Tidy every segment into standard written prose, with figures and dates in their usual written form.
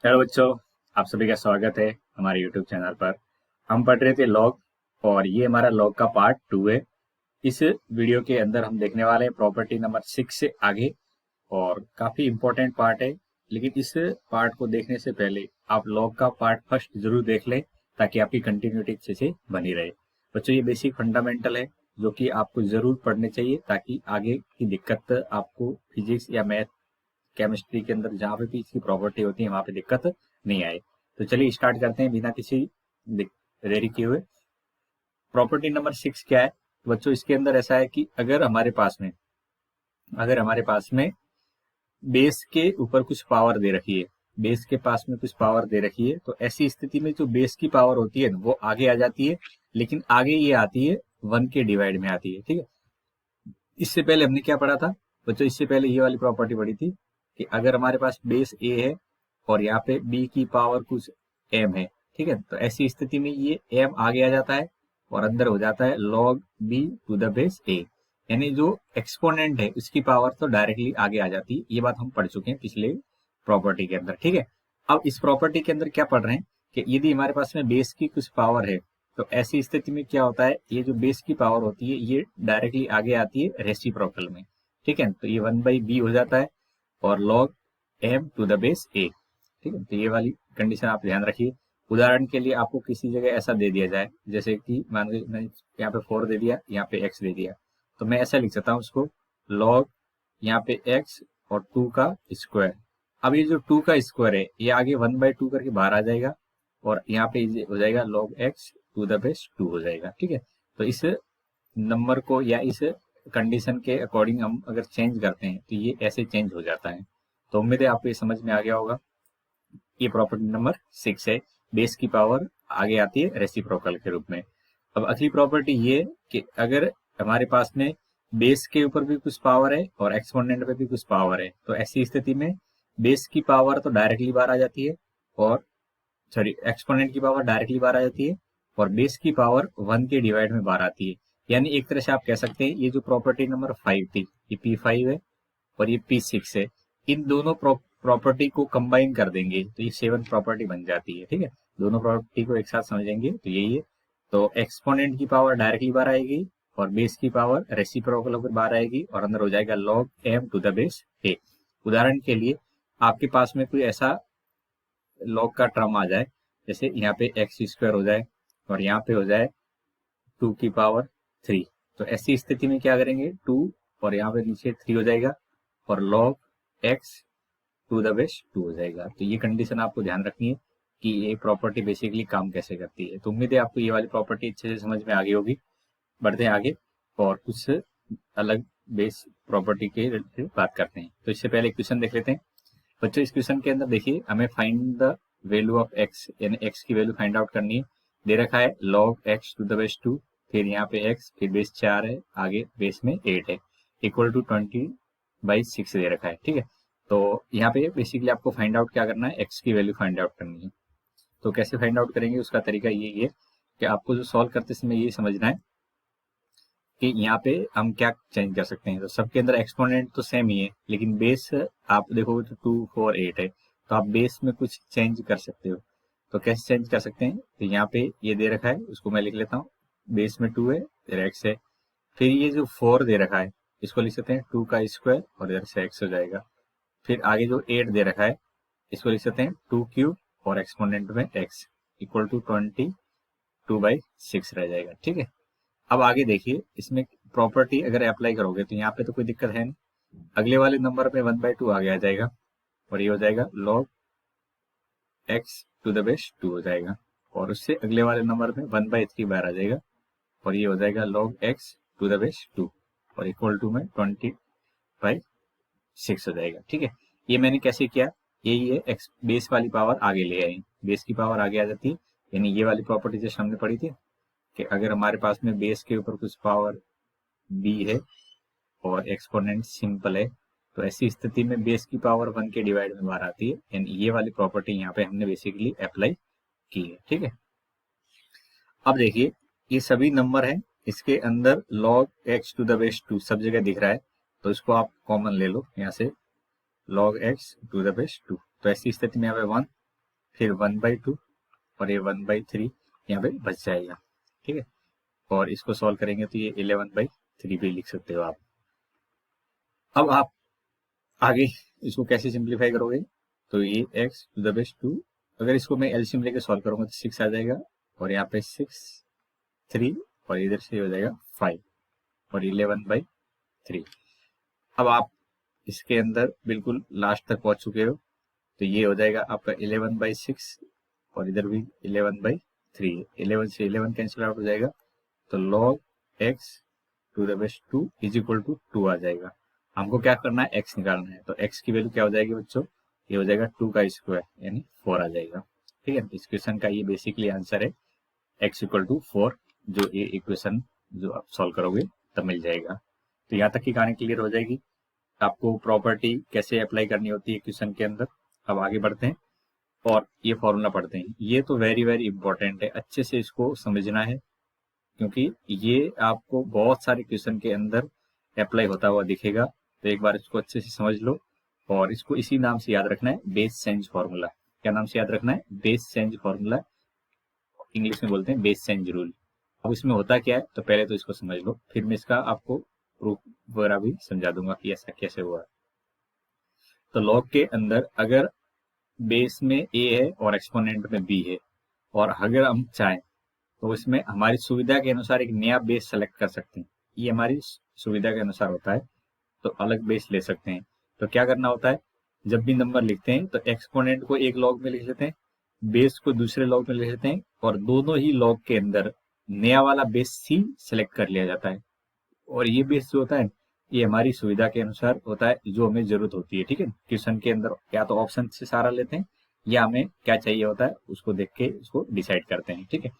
Hello बच्चों, आप सभी का स्वागत है हमारे यूट्यूब चैनल पर। हम पढ़ रहे थे लॉग और ये हमारा लॉग का पार्ट 2 है। इस वीडियो के अंदर हम देखने वाले हैं प्रॉपर्टी नंबर 6 से आगे और काफी इंपॉर्टेंट पार्ट है। लेकिन इस पार्ट को देखने से पहले आप लॉग का पार्ट फर्स्ट जरूर देख लें ताकि आपकी कंटिन्यूटी अच्छे से बनी रहे। बच्चों, ये बेसिक फंडामेंटल है जो कि आपको जरूर पढ़ने चाहिए ताकि आगे की दिक्कत आपको फिजिक्स या मैथ केमिस्ट्री के अंदर जहाँ पे भी इसकी प्रॉपर्टी होती है वहां पे दिक्कत नहीं आए। तो चलिए स्टार्ट करते हैं बिना किसी देरी किए हुए। प्रॉपर्टी नंबर 6 क्या है बच्चों? इसके अंदर ऐसा है कि अगर हमारे पास में बेस के ऊपर कुछ पावर दे रखी है, बेस के पास में कुछ पावर दे रखी है, तो ऐसी स्थिति में जो बेस की पावर होती है वो आगे आ जाती है, लेकिन आगे ये आती है 1 के डिवाइड में आती है। ठीक है, इससे पहले हमने क्या पढ़ा था बच्चों? इससे पहले ये वाली प्रॉपर्टी पढ़ी थी कि अगर हमारे पास बेस ए है और यहाँ पे बी की पावर कुछ एम है, ठीक है, तो ऐसी स्थिति में ये एम आगे आ जाता है और अंदर हो जाता है log b to the base a. यानी जो एक्सपोनेंट है उसकी पावर तो डायरेक्टली आगे आ जाती है। ये बात हम पढ़ चुके हैं पिछले प्रॉपर्टी के अंदर। ठीक है, अब इस प्रॉपर्टी के अंदर क्या पढ़ रहे हैं कि यदि हमारे पास में बेस की कुछ पावर है तो ऐसी स्थिति में क्या होता है, ये जो बेस की पावर होती है ये डायरेक्टली आगे आती है रेसिप्रोकल में। ठीक है, तो ये 1/b हो जाता है और log m to the base a. ठीक है, तो ये वाली कंडीशन आप ध्यान रखिए। उदाहरण के लिए आपको किसी जगह ऐसा दे दिया जाए, जैसे कि मान लीजिए मैंने यहाँ पे 4 दे दिया, यहाँ पे x दे दिया, तो मैं ऐसा लिख सकता हूँ उसको लॉग यहाँ पे x और 2 का स्क्वायर। अब ये जो 2 का स्क्वायर है ये आगे 1/2 करके बाहर आ जाएगा और यहाँ पे ये हो जाएगा log x to the base 2 हो जाएगा। ठीक है, तो इस नंबर को या इस कंडीशन के अकॉर्डिंग हम अगर चेंज करते हैं तो ये ऐसे चेंज हो जाता है। तो उम्मीद है आपको ये समझ में आ गया होगा। ये प्रॉपर्टी नंबर 6 है, बेस की पावर आगे आती है रेसिप्रोकल के रूप में। अब अगली प्रॉपर्टी ये कि अगर हमारे पास में बेस के ऊपर भी कुछ पावर है और एक्सपोनेंट पे भी कुछ पावर है, तो ऐसी स्थिति में बेस की पावर तो डायरेक्टली बाहर आ जाती है और सॉरी एक्सपोनेंट की पावर डायरेक्टली बाहर आ जाती है और बेस की पावर 1 के डिवाइड में बाहर आती है। यानी एक तरह से आप कह सकते हैं ये जो प्रॉपर्टी नंबर 5 थी, ये P5 है और ये P6 है, इन दोनों प्रॉपर्टी को कंबाइन कर देंगे तो ये 7 प्रॉपर्टी बन जाती है। ठीक है, दोनों प्रॉपर्टी को एक साथ समझेंगे तो यही है। तो एक्सपोनेंट की पावर डायरेक्टली बाहर आएगी और बेस की पावर रेसिप्रोकल होकर बाहर आएगी और अंदर हो जाएगा log m to the base a. उदाहरण के लिए आपके पास में कोई ऐसा लॉग का टर्म आ जाए, जैसे यहाँ पे एक्स स्क्वायर हो जाए और यहाँ पे हो जाए 2 की पावर 3, तो ऐसी स्थिति में क्या करेंगे 2 और यहाँ पे नीचे 3 हो जाएगा और log x to the base 2 हो जाएगा। तो ये कंडीशन आपको ध्यान रखनी है कि ये प्रॉपर्टी बेसिकली काम कैसे करती है। तो उम्मीद है आपको ये वाली प्रॉपर्टी अच्छे से समझ में आ गई होगी। बढ़ते हैं आगे और कुछ अलग बेस प्रॉपर्टी के रिलेटेड बात करते हैं। तो इससे पहले क्वेश्चन देख लेते हैं। बच्चों, इस क्वेश्चन के अंदर देखिए हमें find the value of x, यानी एक्स की वैल्यू फाइंड आउट करनी है। दे रखा है log x to the base 2, फिर यहाँ पे एक्स, फिर बेस 4 है, आगे बेस में 8 है, इक्वल टू 20/6 दे रखा है। ठीक है, तो यहाँ पे बेसिकली आपको फाइंड आउट क्या करना है, एक्स की वैल्यू फाइंड आउट करनी है। तो कैसे फाइंड आउट करेंगे उसका तरीका यही है कि आपको जो सॉल्व करते समय ये समझना है कि यहाँ पे हम क्या चेंज कर सकते हैं। तो सबके अंदर एक्सपोनेंट तो सेम ही है, लेकिन बेस आप देखोगे तो 2 4 8 है, तो आप बेस में कुछ चेंज कर सकते हो। तो कैसे चेंज कर सकते हैं, तो यहाँ पे ये दे रखा है, उसको मैं लिख लेता हूँ। बेस में 2 है, फिर एक्स है, फिर ये जो 4 दे रखा है इसको लिख सकते हैं 2 का स्क्वायर और इधर से एक्स हो जाएगा। फिर आगे जो 8 दे रखा है इसको लिख सकते हैं 2 क्यूब और एक्सपोनेंट में एक्स, इक्वल टू 22/6 रह जाएगा। ठीक है, अब आगे देखिए इसमें प्रॉपर्टी अगर अप्लाई करोगे तो यहाँ पे तो कोई दिक्कत है नहीं, अगले वाले नंबर पे 1/2 आगे आ जाएगा और ये हो जाएगा log x to the base 2 हो जाएगा और उससे अगले वाले नंबर में 1/3 बाहर आ जाएगा और ये हो जाएगा log x to the base 2 और इक्वल टू में 20/6 हो जाएगा। ठीक है, ये मैंने कैसे किया, यही है एक्स बेस वाली पावर आगे ले आई, बेस की पावर आगे आ जाती है। यानी ये वाली प्रॉपर्टी जो हमने पढ़ी थी कि अगर हमारे पास में बेस के ऊपर कुछ पावर बी है और एक्सपोनेंट सिंपल है, तो ऐसी स्थिति में बेस की पावर 1 के डिवाइड में बाहर आती है। यानी ये वाली प्रॉपर्टी यहाँ पे हमने बेसिकली अप्लाई की है। ठीक है, अब देखिए ये सभी नंबर हैं, इसके अंदर log x to the base 2 सब जगह दिख रहा है, तो इसको आप कॉमन ले लो यहाँ से log x to the base 2। तो ऐसी स्थिति में यहाँ पे 1 फिर 1/2 और ये 1/3 यहाँ पे बच जाएगा। ठीक है, और इसको सॉल्व करेंगे तो ये 11/3 भी लिख सकते हो आप। अब आप आगे इसको कैसे सिंप्लीफाई करोगे, तो ये x टू द बेस 2, अगर इसको मैं एलसीएम लेके सॉल्व करूंगा तो 6 आ जाएगा, और यहाँ पे 6 3 और इधर से हो जाएगा 5 और 11/3। अब आप इसके अंदर बिल्कुल लास्ट तक पहुंच चुके हो, तो ये हो जाएगा आपका 11/6 और इधर भी 11/3। 11 से 11 कैंसिल आउट हो जाएगा, तो log x to the base 2 is equal to 2 आ जाएगा। हमको क्या करना है, x निकालना है, तो x की वैल्यू क्या हो जाएगी बच्चों, ये हो जाएगा 2 का स्क्वायर यानी 4 आ जाएगा। ठीक है, इस क्वेश्चन का ये बेसिकली आंसर है x इक्वल टू 4, जो ये इक्वेशन जो आप सॉल्व करोगे तब मिल जाएगा। तो यहाँ तक की कहानी क्लियर हो जाएगी, आपको प्रॉपर्टी कैसे अप्लाई करनी होती है क्वेश्चन के अंदर। अब आगे बढ़ते हैं और ये फॉर्मूला पढ़ते हैं। ये तो वेरी वेरी इंपॉर्टेंट है, अच्छे से इसको समझना है, क्योंकि ये आपको बहुत सारे क्वेश्चन के अंदर अप्लाई होता हुआ दिखेगा। तो एक बार इसको अच्छे से समझ लो, और इसको इसी नाम से याद रखना है, बेस चेंज फॉर्मूला। क्या नाम से याद रखना है, बेस चेंज फॉर्मूला, इंग्लिश में बोलते हैं बेस चेंज रूल। अब इसमें होता क्या है, तो पहले तो इसको समझ लो, फिर मैं इसका आपको प्रूफ वगैरह भी समझा दूंगा कि ऐसा कैसे हुआ। तो लॉग के अंदर अगर बेस में a है और एक्सपोनेंट में b है, और अगर हम चाहें तो इसमें हमारी सुविधा के अनुसार एक नया बेस सेलेक्ट कर सकते हैं। ये हमारी सुविधा के अनुसार होता है, तो अलग बेस ले सकते हैं। तो क्या करना होता है, जब भी नंबर लिखते हैं तो एक्सपोनेंट को एक लॉग में लिख लेते हैं, बेस को दूसरे लॉग में लिख लेते हैं, और दोनों ही लॉग के अंदर नया वाला बेस ही सेलेक्ट कर लिया जाता है। और ये बेस जो होता है, ये हमारी सुविधा के अनुसार होता है, जो हमें जरूरत होती है। ठीक है, क्वेश्चन के अंदर या तो ऑप्शन से सारा लेते हैं, या हमें क्या चाहिए होता है उसको देख के उसको डिसाइड करते हैं। ठीक है,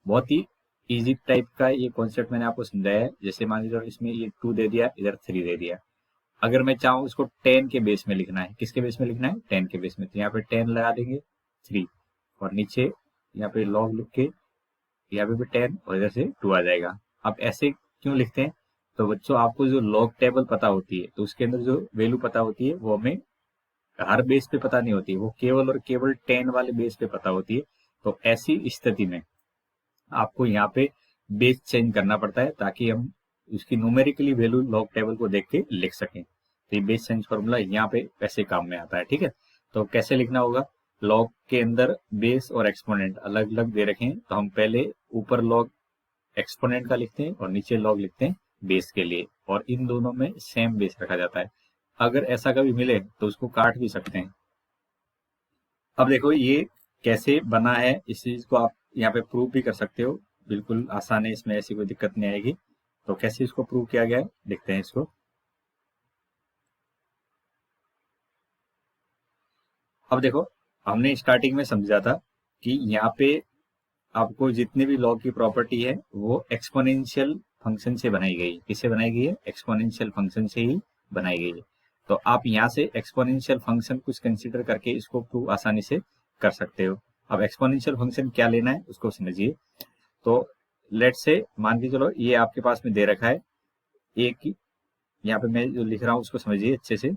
बहुत ही इजी टाइप का ये कॉन्सेप्ट मैंने आपको समझाया है। जैसे मान लीजिए इसमें ये 2 दे दिया, इधर 3 दे दिया, अगर मैं चाहूँ इसको 10 के बेस में लिखना है, किसके बेस में लिखना है, 10 के बेस में, तो यहाँ पे 10 लगा देंगे 3, और नीचे यहाँ पे लॉग लिख के यहाँ पे भी 10 और इधर से 2 आ जाएगा। अब ऐसे क्यों लिखते हैं, तो बच्चों आपको जो लॉग टेबल पता होती है, तो उसके अंदर जो वैल्यू पता होती है वो हमें हर बेस पे पता नहीं होती है, वो केवल और केवल 10 वाले बेस पे पता होती है। तो ऐसी स्थिति में आपको यहाँ पे बेस चेंज करना पड़ता है, ताकि हम उसकी न्यूमेरिकली वैल्यू लॉग टेबल को देख के लिख सकें। तो ये बेस चेंज फॉर्मूला यहाँ पे ऐसे काम में आता है। ठीक है, तो कैसे लिखना होगा, लॉग के अंदर बेस और एक्सपोनेंट अलग अलग दे रखे हैं, तो हम पहले ऊपर लॉग एक्सपोनेंट का लिखते हैं और नीचे लॉग लिखते हैं बेस के लिए, और इन दोनों में सेम बेस रखा जाता है। अगर ऐसा कभी मिले तो उसको काट भी सकते हैं। अब देखो ये कैसे बना है, इस चीज को आप यहाँ पे प्रूव भी कर सकते हो, बिल्कुल आसान है, इसमें ऐसी कोई दिक्कत नहीं आएगी। तो कैसे इसको प्रूव किया गया है देखते हैं इसको। अब देखो, हमने स्टार्टिंग में समझा था कि यहाँ पे आपको जितने भी लॉग की प्रॉपर्टी है वो एक्सपोनेंशियल फंक्शन से बनाई गई है। किससे बनाई गई है, एक्सपोनेंशियल फंक्शन से ही बनाई गई है। तो आप यहाँ से एक्सपोनेंशियल फंक्शन कुछ कंसीडर करके इसको प्रूव आसानी से कर सकते हो। अब एक्सपोनेंशियल फंक्शन क्या लेना है उसको समझिए। तो लेट से मान के चलो ये आपके पास में दे रखा है ए की, यहाँ पे मैं जो लिख रहा हूँ उसको समझिए अच्छे से।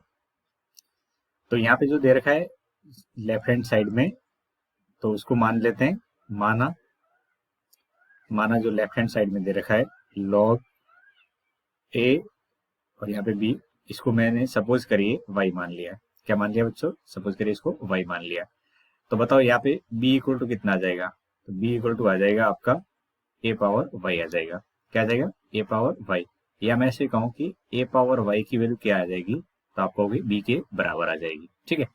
तो यहाँ पे जो दे रखा है लेफ्ट हैंड साइड में, तो उसको मान लेते हैं, माना जो लेफ्ट हैंड साइड में दे रखा है log a और यहाँ पे b, इसको मैंने सपोज करिए y मान लिया। क्या मान लिया बच्चों, सपोज करिए इसको y मान लिया। तो बताओ यहाँ पे b इक्वल टू कितना आ जाएगा, तो b इक्वल टू आ जाएगा आपका a पावर y आ जाएगा। क्या आ जाएगा, a पावर y, या मैं ऐसे कहूँ कि a पावर y की वैल्यू क्या आ जाएगी, तो आप कहोगे b के बराबर आ जाएगी। ठीक है,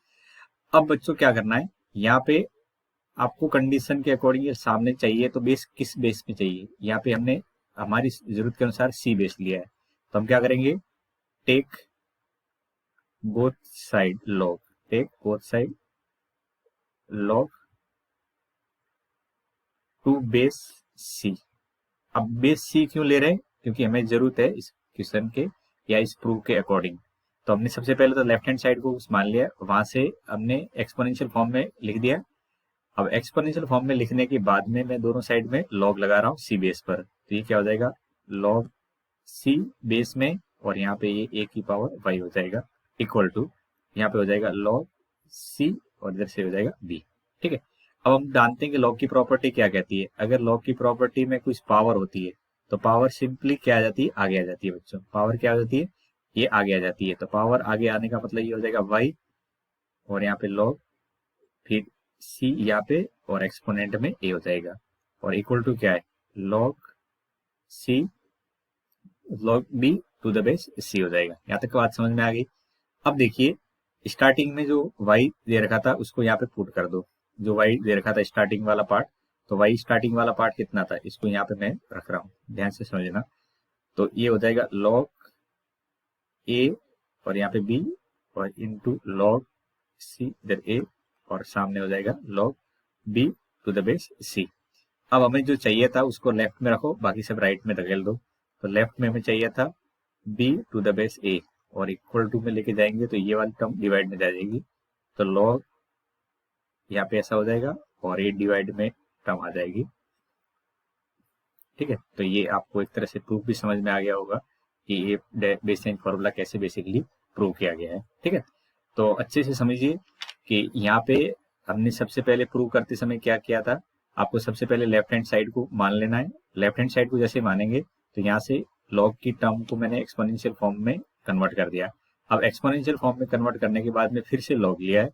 अब बच्चों क्या करना है, यहाँ पे आपको कंडीशन के अकॉर्डिंग ये सामने चाहिए, तो बेस किस बेस में चाहिए, यहाँ पे हमने हमारी जरूरत के अनुसार सी बेस लिया है। तो हम क्या करेंगे, take both side log, take both side log to base c. अब बेस सी क्यों ले रहे हैं, क्योंकि हमें जरूरत है इस क्वेश्चन के या इस प्रूफ के अकॉर्डिंग। तो हमने सबसे पहले तो लेफ्ट हैंड साइड को मान लिया, वहां से हमने एक्सपोनेंशियल फॉर्म में लिख दिया। अब एक्सपोनेंशियल फॉर्म में लिखने के बाद में मैं दोनों साइड में लॉग लगा रहा हूँ सी बेस पर, तो ये क्या हो जाएगा, लॉग सी बेस में, और यहाँ पे ये ए की पावर वाई हो जाएगा इक्वल टू, यहाँ पे हो जाएगा लॉग सी और इधर से हो जाएगा बी। ठीक है, अब हम जानते हैं कि लॉग की प्रॉपर्टी क्या कहती है। अगर लॉग की प्रॉपर्टी में कुछ पावर होती है तो पावर सिंपली क्या आ जाती है, आगे आ जाती है बच्चों। पावर क्या हो जाती है, ये आगे आ जाती है। तो पावर आगे आने का मतलब ये हो जाएगा y, और यहाँ पे लॉग, फिर c यहाँ पे, और एक्सपोनेंट में a हो जाएगा, और इक्वल टू क्या है, log c log b to the base c हो जाएगा। यहाँ तक बात समझ में आ गई। अब देखिए स्टार्टिंग में जो y दे रखा था उसको यहाँ पे पुट कर दो, जो y दे रखा था स्टार्टिंग वाला पार्ट। तो y स्टार्टिंग वाला पार्ट कितना था, इसको यहाँ पे मैं रख रहा हूँ, ध्यान से समझना। तो ये हो जाएगा लॉग a, और यहाँ पे b, और इंटू लॉग c इधर a, और सामने हो जाएगा log b to the base c। अब हमें जो चाहिए था उसको लेफ्ट में रखो, बाकी सब राइट में धकेल दो। तो लेफ्ट में हमें चाहिए था b to the base a, और इक्वल टू में लेके जाएंगे तो ये वाली टर्म डिवाइड में जाएगी। तो लॉग यहाँ पे ऐसा हो जाएगा, और ये डिवाइड में टर्म आ जाएगी। ठीक है, तो ये आपको एक तरह से प्रूफ भी समझ में आ गया होगा कि ये बेस चेंज फॉर्मूला कैसे बेसिकली प्रूव किया गया है। ठीक है, तो अच्छे से समझिए कि यहाँ पे हमने सबसे पहले प्रूव करते समय क्या किया था। आपको सबसे पहले लेफ्ट हैंड साइड को मान लेना है। लेफ्ट हैंड साइड को जैसे मानेंगे तो यहाँ से लॉग की टर्म को मैंने एक्सपोनेंशियल फॉर्म में कन्वर्ट कर दिया। अब एक्सपोनेंशियल फॉर्म में कन्वर्ट करने के बाद में फिर से लॉग लिया है।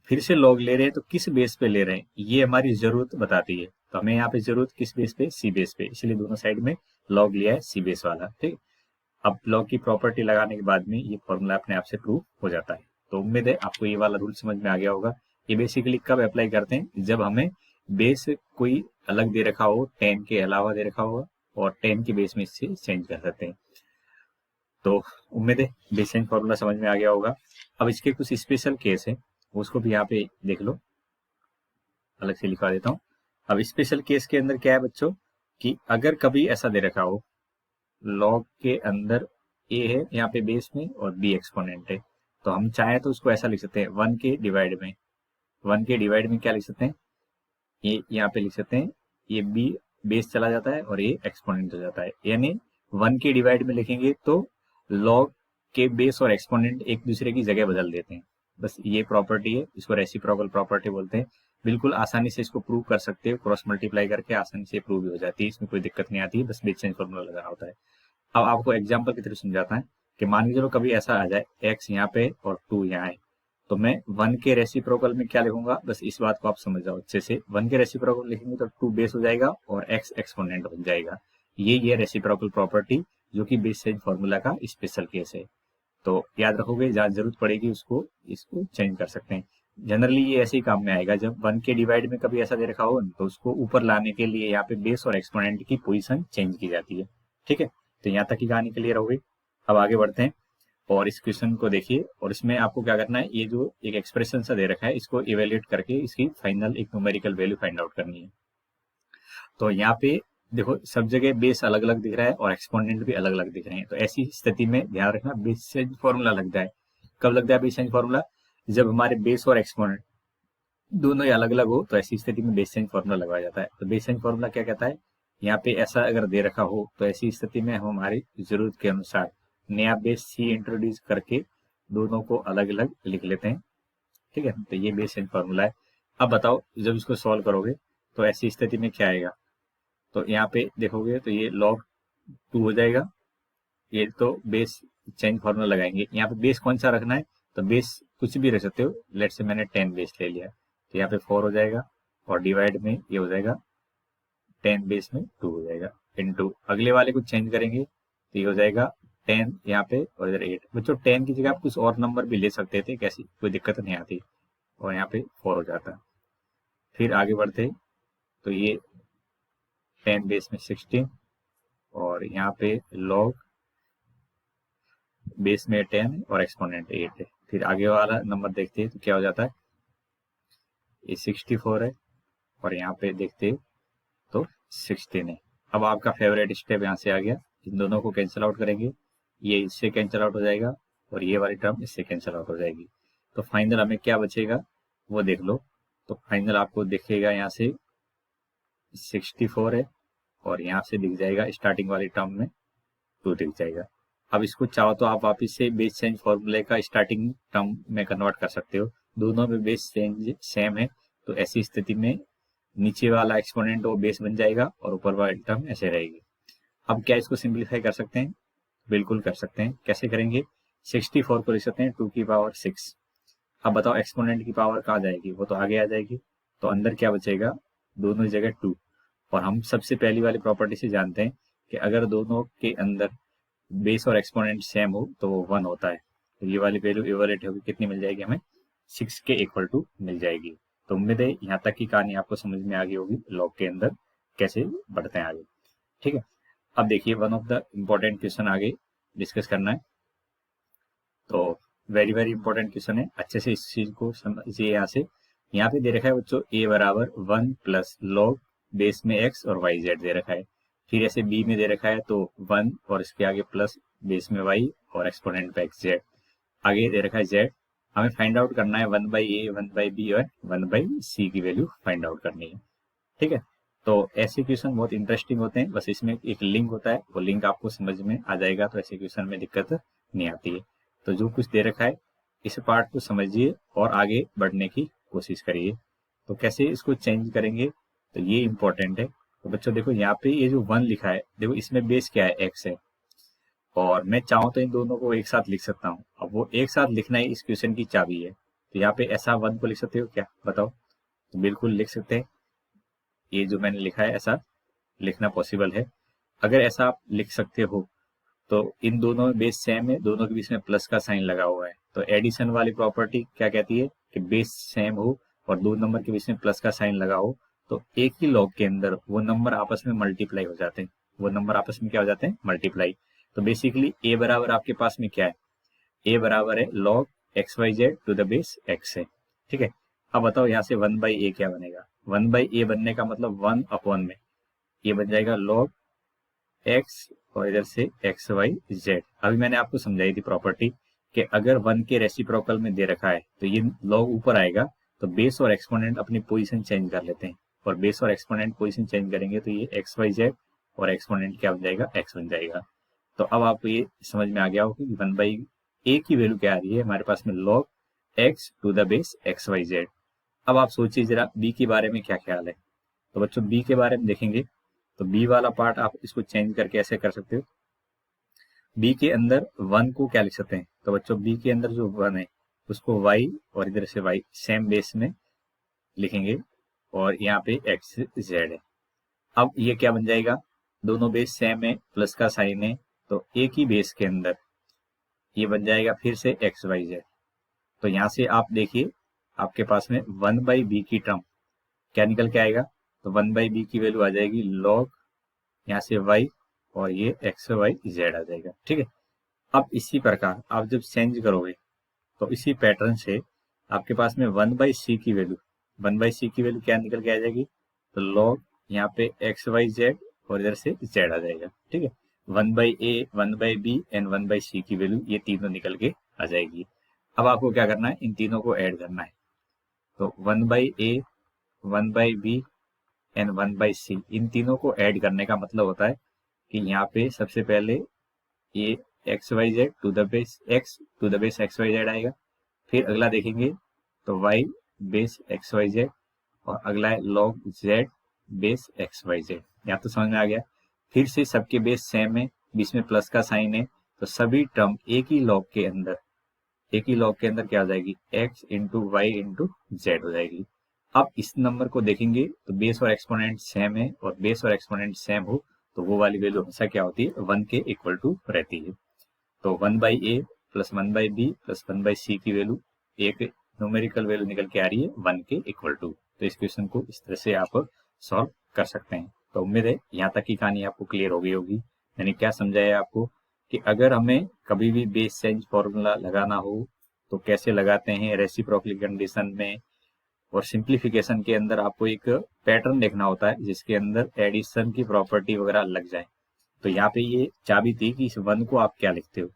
फिर से लॉग ले रहे हैं तो किस बेस पे ले रहे हैं ये हमारी जरूरत बताती है। तो हमें यहाँ पे जरूरत किस बेस पे, सी बेस पे, इसलिए दोनों साइड में लॉग लिया है सी बेस वाला। ठीक, अब लॉग की प्रॉपर्टी लगाने के बाद में ये फॉर्मूला अपने आप से प्रूव हो जाता है। तो उम्मीद है आपको ये वाला रूल समझ में आ गया होगा। ये बेसिकली कब अप्लाई करते हैं, जब हमें बेस कोई अलग दे रखा हो, 10 के अलावा दे रखा होगा, और 10 के बेस में इससे चेंज कर सकते हैं। तो उम्मीद है बेस चेंज फॉर्मूला समझ में आ गया होगा। अब इसके कुछ स्पेशल केस है, उसको भी यहाँ पे देख लो, अलग से लिखवा देता हूँ। अब स्पेशल केस के अंदर क्या है बच्चों, कि अगर कभी ऐसा दे रखा हो लॉग के अंदर a है यहाँ पे बेस में, और b एक्सपोनेंट है, तो हम चाहे तो उसको ऐसा लिख सकते हैं 1 के डिवाइड में, 1 के डिवाइड में क्या लिख सकते हैं, ये यहाँ पे लिख सकते हैं, ये b बेस चला जाता है और ये एक्सपोनेंट हो जाता है। यानी 1 के डिवाइड में लिखेंगे तो लॉग के बेस और एक्सपोनेंट एक दूसरे की जगह बदल देते हैं। बस ये प्रॉपर्टी है, इसको रेसिप्रोकल प्रॉपर्टी बोलते हैं। बिल्कुल आसानी से इसको प्रूव कर सकते हो, क्रॉस मल्टीप्लाई करके आसानी से प्रूव हो जाती है, इसमें कोई दिक्कत नहीं आती है, बस बेस चेंज फॉर्मूला लगाना होता है। अब आपको एग्जाम्पल की तरह समझाता है कि मान के चलो कभी ऐसा आ जाए x यहाँ पे और 2 यहाँ है, तो मैं 1 के रेसिप्रोकल में क्या लिखूंगा, बस इस बात को आप समझ जाओ अच्छे से। 1 के रेसिप्रोकल लिखेंगे तो 2 बेस हो जाएगा और x एक्सपोनेंट बन जाएगा। ये रेसिप्रोकल प्रॉपर्टी जो कि बेस चेंज फॉर्मूला का स्पेशल केस है। तो याद रखोगे, जहाँ जरूरत पड़ेगी उसको इसको चेंज कर सकते हैं। जनरली ये ऐसे ही काम में आएगा, जब 1 के डिवाइड में कभी ऐसा दे रखा हो तो उसको ऊपर लाने के लिए यहाँ पे बेस और एक्सपोनेंट की पोजीशन चेंज की जाती है। ठीक है, तो यहाँ तक की कहानी क्लियर हो गई। अब आगे बढ़ते हैं और इस क्वेश्चन को देखिए, और इसमें आपको क्या करना है, ये जो एक एक्सप्रेशन सा दे रखा है इसको इवेल्युएट करके इसकी फाइनल एक न्यूमेरिकल वैल्यू फाइंड आउट करनी है। तो यहाँ पे देखो सब जगह बेस अलग अलग दिख रहा है और एक्सपोनेंट भी अलग अलग दिख रहे हैं। तो ऐसी स्थिति में ध्यान रखना बेस चेंज फॉर्मूला लगता है। कब लगता है बेस चेंज फॉर्मूला, जब हमारे बेस और एक्सपोनेंट दोनों ही अलग अलग हो, तो ऐसी स्थिति में बेस चेंज फॉर्मूला लगाया जाता है। तो बेस चेंज फॉर्मूला क्या कहता है, यहाँ पे ऐसा अगर दे रखा हो तो ऐसी स्थिति में हम हमारी जरूरत के अनुसार नया बेस सी इंट्रोड्यूस करके दोनों को अलग अलग लिख लेते हैं। ठीक है, तो ये बेस चेंज फॉर्मूला है। अब बताओ जब इसको सॉल्व करोगे तो ऐसी स्थिति में क्या आएगा, तो यहाँ पे देखोगे तो ये log 2 हो जाएगा। ये तो बेस चेंज फॉर्मूला लगाएंगे, यहाँ पे बेस कौन सा रखना है, तो बेस कुछ भी रख सकते हो। लेट से मैंने 10 बेस ले लिया, तो यहाँ पे 4 हो जाएगा, और डिवाइड में ये हो जाएगा 10 बेस में 2 हो जाएगा, इनटू अगले वाले को चेंज करेंगे तो ये हो जाएगा 10 यहाँ पे, और इधर 8। बच्चों 10 की जगह आप कुछ और नंबर भी ले सकते थे, कैसी कोई दिक्कत नहीं आती, और यहाँ पे 4 हो जाता। फिर आगे बढ़ते तो ये 10 बेस में 16, और यहाँ पे log बेस में 10 है और एक्सपोनेंट 8 है। फिर आगे वाला नंबर देखते हैं तो क्या हो जाता है, ये 64 है, और यहाँ पे देखते हैं तो 16 है। अब आपका फेवरेट स्टेप यहाँ से आ गया, इन दोनों को कैंसिल आउट करेंगे, ये इससे कैंसिल आउट हो जाएगा और ये वाली टर्म इससे कैंसिल आउट हो जाएगी। तो फाइनल हमें क्या बचेगा वो देख लो। तो फाइनल आपको दिखेगा यहाँ से 64 है, और यहाँ से दिख जाएगा स्टार्टिंग वाली टर्म में 2 दिख जाएगा। अब इसको चाहो तो आप वापिस से बेस चेंज फॉर्मूले का स्टार्टिंग टर्म में कन्वर्ट कर सकते हो, दोनों में बेस चेंज सेम है। तो ऐसी स्थिति में नीचे वाला एक्सपोनेंट वो बेस बन जाएगा और ऊपर वाली टर्म ऐसे रहेगी। अब क्या इसको सिंप्लीफाई कर सकते हैं? बिल्कुल कर सकते हैं। कैसे करेंगे? 64 को लिख सकते हैं 2 की पावर 6। अब बताओ एक्सपोनेंट की पावर कहाँ जाएगी? वो तो आगे आ जाएगी, तो अंदर क्या बचेगा? दोनों जगह 2। और हम सबसे पहली वाली प्रॉपर्टी से जानते हैं कि अगर दोनों के अंदर बेस और एक्सपोनेंट सेम हो तो वो 1 होता है। तो ये वाली वैल्यू इवैल्यूएट होगी, कितनी मिल जाएगी हमें? 6 के इक्वल टू मिल जाएगी। तो उम्मीद है यहाँ तक की कहानी आपको समझ में आ गई होगी, लॉग के अंदर कैसे बढ़ते हैं आगे। ठीक है, अब देखिए one of the important question आगे डिस्कस करना है। तो वेरी वेरी इंपॉर्टेंट क्वेश्चन है, अच्छे से इस चीज को समझिए। यहाँ पे दे रखा है बच्चों a बराबर 1 प्लस लॉग बेस में x और y z दे रखा है। फिर ऐसे b में दे रखा है तो 1 और इसके आगे प्लस बेस में y और एक्सपोनेंट पे x z। आगे दे रखा है z। हमें फाइंड आउट करना है 1 बाई ए, 1 बाई बी और 1 बाई सी की वैल्यू फाइंड आउट करनी है। ठीक है, तो ऐसे क्वेश्चन बहुत इंटरेस्टिंग होते हैं, बस इसमें एक लिंक होता है, वो लिंक आपको समझ में आ जाएगा तो ऐसे क्वेश्चन में दिक्कत नहीं आती है। तो जो कुछ दे रखा है इस पार्ट को समझिए और आगे बढ़ने की कोशिश करिए। तो कैसे इसको चेंज करेंगे, तो ये इंपॉर्टेंट है। तो बच्चों देखो यहाँ पे ये जो 1 लिखा है, देखो इसमें बेस क्या है? x है। और मैं चाहूँ तो इन दोनों को एक साथ लिख सकता हूँ। अब वो एक साथ लिखना ही इस क्वेश्चन की चाबी है। तो यहाँ पे ऐसा 1 को लिख सकते हो क्या? बताओ। तो बिल्कुल लिख सकते हैं, ये जो मैंने लिखा है ऐसा लिखना पॉसिबल है। अगर ऐसा आप लिख सकते हो तो इन दोनों में बेस सेम है, दोनों के बीच में प्लस का साइन लगा हुआ है। तो एडिशन वाली प्रॉपर्टी क्या कहती है कि बेस सेम हो और दो नंबर के बीच में प्लस का साइन लगा हो तो एक ही लॉग के अंदर वो नंबर आपस में मल्टीप्लाई हो जाते हैं। वो नंबर आपस में क्या हो जाते हैं? मल्टीप्लाई। तो बेसिकली ए बराबर आपके पास में क्या है? ए बराबर है log x y z to the base x है। ठीक है, अब बताओ यहाँ से 1 बाई ए क्या बनेगा? 1 बाई ए बनने का मतलब 1 अपॉन में ये बन जाएगा लॉग एक्स और इधर से एक्स वाई जेड। अभी मैंने आपको समझाई थी प्रॉपर्टी कि अगर 1 के रेसिप्रोकल में दे रखा है तो ये लॉग ऊपर आएगा, तो बेस और एक्सपोनेंट अपनी पोजीशन चेंज कर लेते हैं और बेस और एक्सपोनेंट पोजीशन चेंज करेंगे तो ये एक्स वाई जेड और एक्सपोनेंट क्या बन जाएगा? एक्स बन जाएगा। तो अब आपको ये समझ में आ गया हो कि 1 बाई ए की वैल्यू क्या आ रही है हमारे पास में? Log x to the base x y z. अब आप सोचिए जरा बी के बारे में क्या ख्याल है। तो बच्चों बी के बारे में देखेंगे तो बी वाला पार्ट आप इसको चेंज करके ऐसे कर सकते हो। बी के अंदर 1 को क्या लिख सकते हैं? तो बच्चों बी के अंदर जो 1 है उसको y और इधर से y सेम बेस में लिखेंगे और यहाँ पे x z है। अब ये क्या बन जाएगा? दोनों बेस सेम है, प्लस का साइन है, तो एक ही बेस के अंदर ये बन जाएगा फिर से एक्स वाई जेड। तो यहाँ से आप देखिए आपके पास में 1 बाई बी की टर्म क्या निकल के आएगा? तो 1 बाई बी की वैल्यू आ जाएगी लॉग यहाँ से y और ये एक्स वाई जेड आ जाएगा। ठीक है, अब इसी प्रकार आप जब चेंज करोगे तो इसी पैटर्न से आपके पास में 1 बाई सी की वैल्यू, 1 बाई सी की वैल्यू क्या निकल के आ जाएगी? तो लॉग यहाँ पे एक्स वाई जेड और इधर से जेड आ जाएगा। ठीक है, 1 by a, 1 by b and 1 by c की वैल्यू ये तीनों निकल के आ जाएगी। अब आपको क्या करना है? इन तीनों को ऐड करना है। तो 1 by a, 1 by b and 1 by c, इन तीनों को ऐड करने का मतलब होता है कि यहाँ पे सबसे पहले ये x y z to the base x to the base x y z आएगा। फिर अगला देखेंगे तो y base x y z और अगला है log z base x y z. यहाँ तो समझ में आ गया। फिर से सबके बेस सेम है, बीच में प्लस का साइन है, तो सभी टर्म एक ही लॉग के अंदर क्या हो जाएगी? X into y into z हो जाएगी। अब इस नंबर को देखेंगे तो बेस और एक्सपोनेंट सेम है और बेस और एक्सपोनेंट सेम हो तो वो वाली वैल्यू हमेशा क्या होती है? 1 के इक्वल टू रहती है। तो 1 by a plus 1 by b plus 1 by c की वैल्यू एक न्यूमेरिकल वैल्यू निकल के आ रही है 1 के इक्वल टू। तो इस क्वेश्चन को इस तरह से आप सॉल्व कर सकते हैं। तो उम्मीद है यहाँ तक की कहानी आपको क्लियर हो गई होगी। मैंने क्या समझाया आपको कि अगर हमें कभी भी बेस चेंज फॉर्मूला लगाना हो तो कैसे लगाते हैं रेसिप्रोकल कंडीशन में, और सिंप्लीफिकेशन के अंदर आपको एक पैटर्न देखना होता है जिसके अंदर एडिशन की प्रॉपर्टी वगैरह लग जाए। तो यहाँ पे ये चाबी थी कि इस 1 को आप क्या लिखते हो।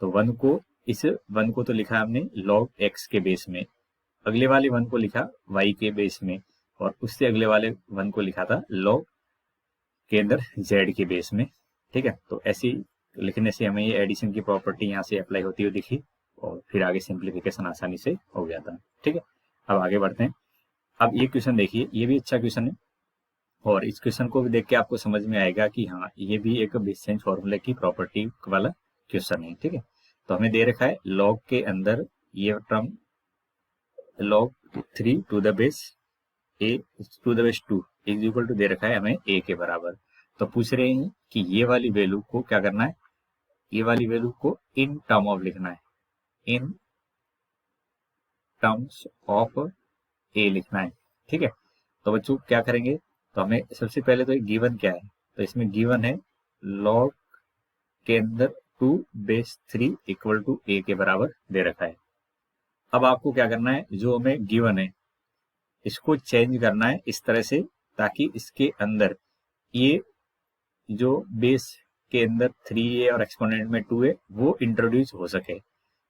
तो 1 को, इस 1 को तो लिखा हमने लॉग एक्स के बेस में, अगले वाले 1 को लिखा y के बेस में और उससे अगले वाले 1 को लिखा था लॉग के अंदर z के बेस में। ठीक है, तो ऐसी लिखने से हमें ये एडिशन की प्रॉपर्टी यहाँ से अप्लाई होती हुई दिखी और फिर आगे सिंप्लीफिकेशन आसानी से हो गया था। ठीक है, अब आगे बढ़ते हैं। अब ये क्वेश्चन देखिए, ये भी अच्छा क्वेश्चन है। और इस क्वेश्चन को भी देख के आपको समझ में आएगा कि हाँ ये भी एक बेस चेंज फॉर्मूले की प्रॉपर्टी वाला क्वेश्चन है। ठीक है, तो हमें दे रखा है लॉग के अंदर ये term log 3 to the base a to the base 2 is equal to दे रखा है हमें a के बराबर। तो पूछ रहे हैं कि ये वाली वैल्यू को क्या करना है, ये वाली वैल्यू को इन टर्म ऑफ लिखना है, इन टर्म्स ऑफ a लिखना है। ठीक है, तो बच्चों क्या करेंगे, तो हमें सबसे पहले तो गिवन क्या है, तो इसमें गिवन है log के अंदर 2 बेस 3 इक्वल टू a के बराबर दे रखा है। अब आपको क्या करना है, जो हमें गिवन है इसको चेंज करना है इस तरह से, ताकि इसके अंदर ये जो बेस के अंदर 3a और एक्सपोनेंट में 2a वो इंट्रोड्यूस हो सके।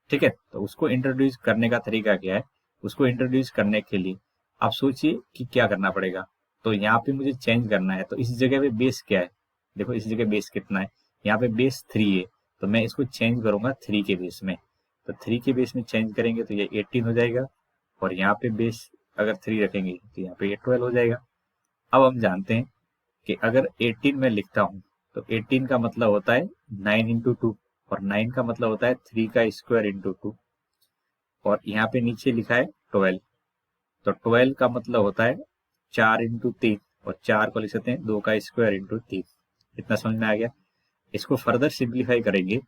ठीक है, तो उसको इंट्रोड्यूस करने का तरीका क्या है, उसको इंट्रोड्यूस करने के लिए आप सोचिए कि क्या करना पड़ेगा। तो यहाँ पे मुझे चेंज करना है, तो इस जगह पे बेस क्या है, देखो इस जगह बेस कितना है, यहाँ पे बेस 3 है, तो मैं इसको चेंज करूंगा 3 के बेस में। तो 3 के बेस में चेंज करेंगे तो ये 18 हो जाएगा, और यहाँ पे बेस अगर 3 रखेंगे तो यहाँ पे ये 12 हो जाएगा। अब हम जानते हैं कि अगर 18 में लिखता हूँ तो 18 का मतलब होता है 9 इंटू 2, और 9 का मतलब होता है 3 का स्क्वायर इंटू 2, और यहाँ पे नीचे लिखा है 12, तो 12 का मतलब होता है 4 इंटू 3, और 4 को लिख सकते हैं 2 का स्क्वायर इंटू 3। इतना समझ में आ गया। इसको फर्दर सिंप्लीफाई करेंगे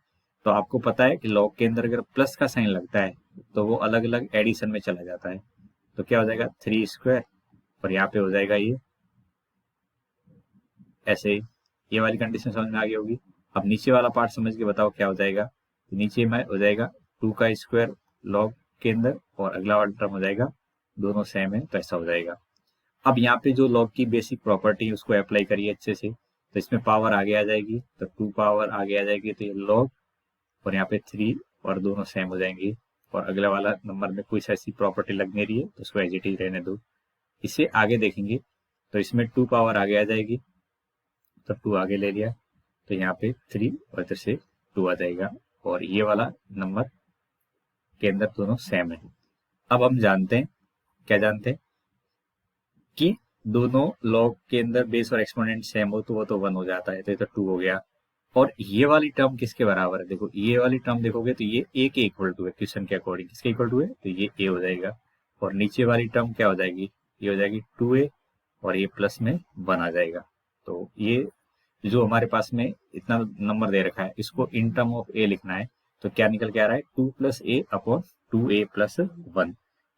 तो आपको पता है कि लॉग के अंदर अगर प्लस का साइन लगता है तो वो अलग अलग एडिशन में चला जाता है। तो क्या हो जाएगा 3 स्क्वायर, और यहाँ पे हो जाएगा ये ऐसे ही। ये वाली कंडीशन समझ में आ गई होगी। अब नीचे वाला पार्ट समझ के बताओ क्या हो जाएगा, तो नीचे में हो जाएगा 2 का स्क्वायर लॉग के अंदर, और अगला वाला टर्म हो जाएगा दोनों सेम है तो ऐसा हो जाएगा। अब यहाँ पे जो लॉग की बेसिक प्रॉपर्टी है उसको अप्लाई करिए अच्छे से, तो इसमें पावर आगे आ जाएगी, तो 2 पावर आगे आ जाएगी, तो ये लॉग, और यहाँ पे 3 और दोनों सेम हो जाएंगे, और अगला वाला नंबर में कोई ऐसी प्रॉपर्टी लग नहीं रही है तो उसको एज इट इज रहने दो। इसे आगे देखेंगे तो इसमें 2 पावर आगे आ जाएगी, तो 2 आगे ले लिया, तो यहाँ पे 3 और इधर से 2 आ जाएगा, और ये वाला नंबर के अंदर दोनों सेम है। अब हम जानते हैं, क्या जानते हैं कि दोनों लॉग के अंदर बेस और एक्सपोनेंट सेम हो तो वो तो 1 हो जाता है, तो ये तो 2 हो गया। और ये वाली टर्म किसके बराबर है, देखो ये वाली टर्म देखोगे तो ये a के इक्वल टू है, क्वेश्चन के अकॉर्डिंग किसके इक्वल टू है, तो ये a हो जाएगा। और नीचे वाली टर्म क्या हो जाएगी, ये हो जाएगी 2a, और ये प्लस में 1 आ जाएगा। तो ये जो हमारे पास में इतना नंबर दे रखा है इसको इन टर्म ऑफ a लिखना है, तो क्या निकल के आ रहा है 2 plus a upon 2a plus 1।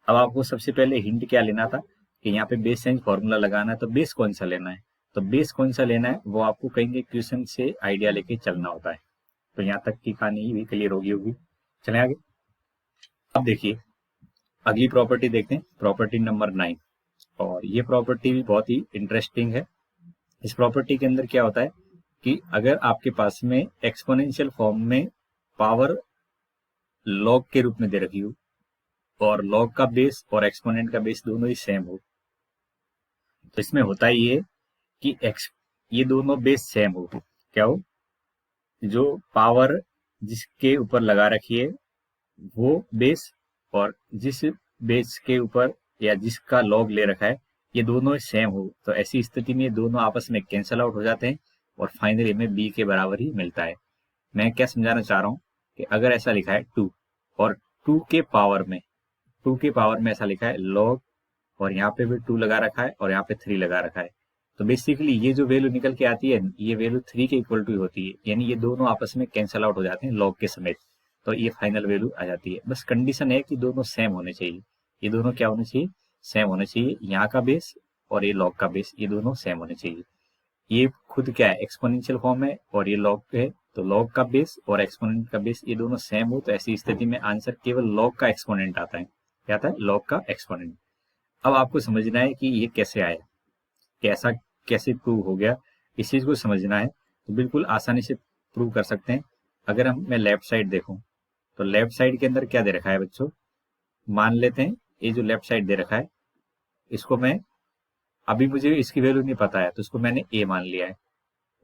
अब आपको सबसे पहले हिंट क्या लेना था कि यहाँ पे बेस चेंज फॉर्मूला लगाना है, तो बेस कौन सा लेना है, तो बेस कौन सा लेना है वो आपको कहेंगे क्वेश्चन से आइडिया लेके चलना होता है। तो यहाँ तक की कहानी भी क्लियर होगी। चलें आगे। अब देखिए अगली प्रॉपर्टी देखते हैं, प्रॉपर्टी नंबर 9, और ये प्रॉपर्टी भी बहुत ही इंटरेस्टिंग है। इस प्रॉपर्टी के अंदर क्या होता है कि अगर आपके पास में एक्सपोनेंशियल फॉर्म में पावर लॉग के रूप में दे रखी हो, और लॉग का बेस और एक्सपोनेंट का बेस दोनों ही सेम हो, तो इसमें होता ही है कि ये दोनों बेस सेम हो, क्या हो, जो पावर जिसके ऊपर लगा रखी है वो बेस, और जिस बेस के ऊपर या जिसका लॉग ले रखा है ये दोनों सेम हो, तो ऐसी स्थिति में ये दोनों आपस में कैंसल आउट हो जाते हैं, और फाइनली हमें बी के बराबर ही मिलता है। मैं क्या समझाना चाह रहा हूँ कि अगर ऐसा लिखा है 2, और 2 के पावर में 2 के पावर में ऐसा लिखा है लॉग, और यहाँ पे भी 2 लगा रखा है और यहाँ पे 3 लगा रखा है, तो बेसिकली ये जो वैल्यू निकल के आती है ये वैल्यू 3 के इक्वल टू होती है, यानी ये दोनों आपस में कैंसल आउट हो जाते हैं लॉग के समेत, तो ये फाइनल वैल्यू आ जाती है। बस कंडीशन है कि दोनों सेम होने चाहिए, ये दोनों क्या होने चाहिए, सेम होने चाहिए, यहाँ का बेस और ये लॉग का बेस ये दोनों सेम होने चाहिए। ये खुद क्या है एक्सपोनेंशियल फॉर्म है और ये लॉग है, तो लॉग का बेस और एक्सपोनेंट का बेस ये दोनों सेम हो, तो ऐसी स्थिति में आंसर केवल लॉग का एक्सपोनेंट आता है। क्या आता है, लॉग का एक्सपोनेंट। अब आपको समझना है कि ये कैसे आया, कैसा कैसे प्रूव हो गया, इस चीज को समझना है तो बिल्कुल आसानी से प्रूव कर सकते हैं। अगर मैं लेफ्ट साइड देखूं तो लेफ्ट साइड के अंदर क्या दे रखा है बच्चों, मान लेते हैं ये जो लेफ्ट साइड दे रखा है इसको मैं, अभी मुझे इसकी वैल्यू नहीं पता है तो इसको मैंने a मान लिया है,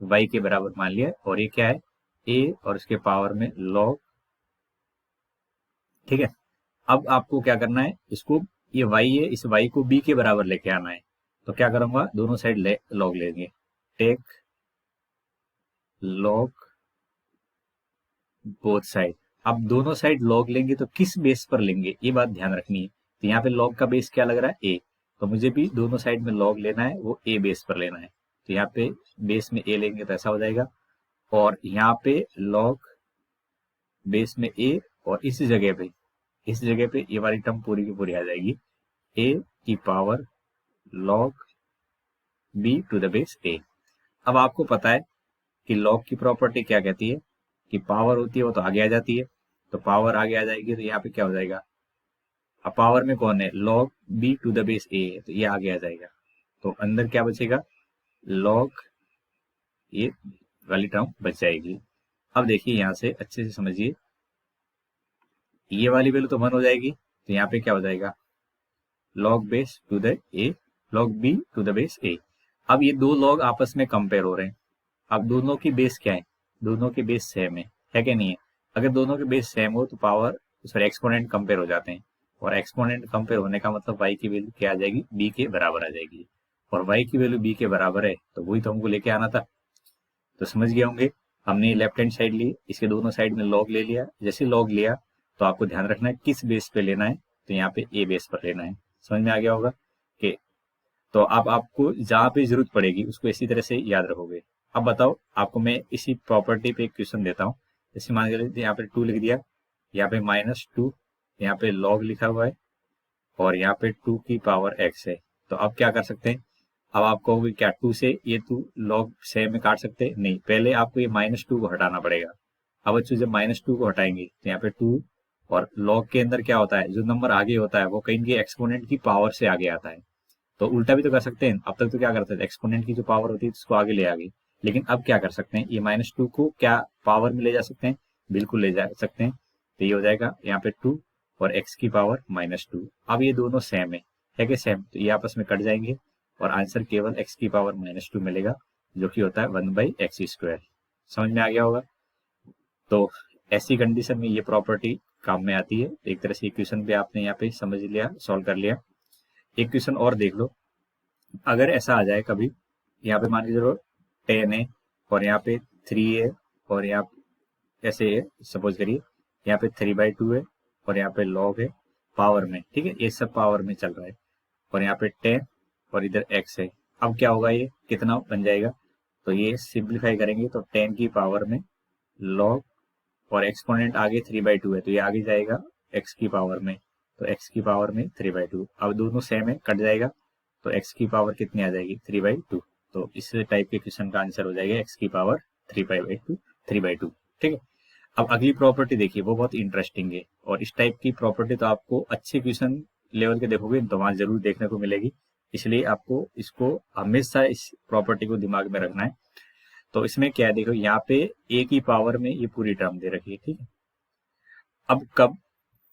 y के बराबर मान लिया है, और ये क्या है a और इसके पावर में log। ठीक है, अब आपको क्या करना है, इसको ये y है, इस y को b के बराबर लेके आना है, तो क्या करूंगा, दोनों साइड लॉग लेंगे, टेक लॉग बोथ साइड। अब दोनों साइड लॉग लेंगे तो किस बेस पर लेंगे, ये बात ध्यान रखनी है। तो यहाँ पे लॉग का बेस क्या लग रहा है, ए, तो मुझे भी दोनों साइड में लॉग लेना है, वो ए बेस पर लेना है। तो यहाँ पे बेस में ए लेंगे तो ऐसा हो जाएगा, और यहाँ पे लॉग बेस में ए, और इस जगह पे ये वाली टर्म पूरी की पूरी आ जाएगी, ए की power log b to the base a. अब आपको पता है कि लॉग की प्रॉपर्टी क्या कहती है कि पावर होती है वो तो आगे आ जाती है, तो पावर आगे आ जाएगी, तो यहाँ पे क्या हो जाएगा, अब पावर में कौन है, log b to the base a, तो ये आगे आ जाएगा, तो अंदर क्या बचेगा, लॉग, ये वाली टर्म बच जाएगी। अब देखिए यहाँ से अच्छे से समझिए, ये वाली वैल्यू तो 1 हो जाएगी, तो यहाँ पे क्या हो जाएगा, log base to the a, log b to the base a. अब ये दो लॉग आपस में कंपेयर हो रहे हैं, अब दोनों की बेस क्या है, दोनों के बेस सेम है क्या नहीं है। अगर दोनों के बेस सेम हो तो पावर सॉरी एक्सपोनेंट कंपेयर हो जाते हैं, और एक्सपोनेंट कंपेयर होने का मतलब y की वैल्यू क्या आ जाएगी, b के बराबर आ जाएगी, और y की वैल्यू b के बराबर है, तो वही तो हमको लेके आना था। तो समझ गए होंगे, हमने लेफ्ट हैंड साइड ली, इसके दोनों साइड में लॉग ले लिया, जैसे लॉग लिया तो आपको ध्यान रखना है किस बेस पे लेना है, तो यहाँ पे ए बेस पर लेना है। समझ में आ गया होगा कि, तो अब आपको जहां पे जरूरत पड़ेगी उसको इसी तरह से याद रखोगे। अब बताओ, आपको मैं इसी प्रॉपर्टी पे एक क्वेश्चन देता हूँ, जैसे मान के चलिए यहाँ पे 2 लिख दिया, यहाँ पे -2, यहाँ पे लॉग लिखा हुआ है, और यहाँ पे 2 की पावर x है। तो अब क्या कर सकते हैं, अब आप कहोगे क्या 2 से ये 2 लॉग से में काट सकते हैं, नहीं, पहले आपको ये -2 को हटाना पड़ेगा। अब बच्चों जब -2 को हटाएंगे तो यहाँ पे 2, और लॉग के अंदर क्या होता है, जो नंबर आगे होता है वो कहीं के एक्सपोनेंट की पावर से आगे आता है। तो उल्टा भी तो कर सकते हैं, अब तक तो क्या करते थे, एक्सपोनेंट की जो पावर होती है उसको आगे ले आगे, लेकिन अब क्या कर सकते हैं, ये -2 को क्या पावर में ले जा सकते हैं, बिल्कुल ले जा सकते हैं। तो ये हो जाएगा यहाँ पे 2 और x की पावर -2। अब ये दोनों सेम है कि सेम, तो ये आपस में कट जाएंगे, और आंसर केवल x की पावर -2 मिलेगा, जो कि होता है 1/x²। समझ में आ गया होगा। तो ऐसी कंडीशन में ये प्रॉपर्टी काम में आती है। एक तरह से इक्वेशन पे आपने यहाँ पे समझ लिया, सॉल्व कर लिया। एक क्वेश्चन और देख लो, अगर ऐसा आ जाए कभी, यहाँ पे मान के चलो 10 है, और यहाँ पे 3 है, और यहाँ ऐसे है, सपोज करिए यहाँ पे 3/2 है, और यहाँ पे लॉग है पावर में, ठीक है, ये सब पावर में चल रहा है, और यहाँ पे 10 और इधर x है। अब क्या होगा, ये कितना बन जाएगा, तो ये सिंप्लीफाई करेंगे तो 10 की पावर में लॉग, और एक्सपोनेंट आगे 3/2 है, तो ये आगे जाएगा x की पावर में, तो x की पावर में 3/2। अब दोनों सेम है, कट जाएगा, तो x की पावर कितनी आ जाएगी, 3/2। तो इस टाइप के क्वेश्चन का आंसर हो जाएगा x की पावर 3/2। ठीक है। अब अगली प्रॉपर्टी देखिए, वो बहुत इंटरेस्टिंग है, और इस टाइप की प्रॉपर्टी तो आपको अच्छे क्वेश्चन लेवल के देखोगे तो वहां जरूर देखने को मिलेगी, इसलिए आपको इसको हमेशा इस प्रॉपर्टी को दिमाग में रखना है। तो इसमें क्या है, देखो यहाँ पे a की पावर में ये पूरी टर्म दे रखी है, ठीक है। अब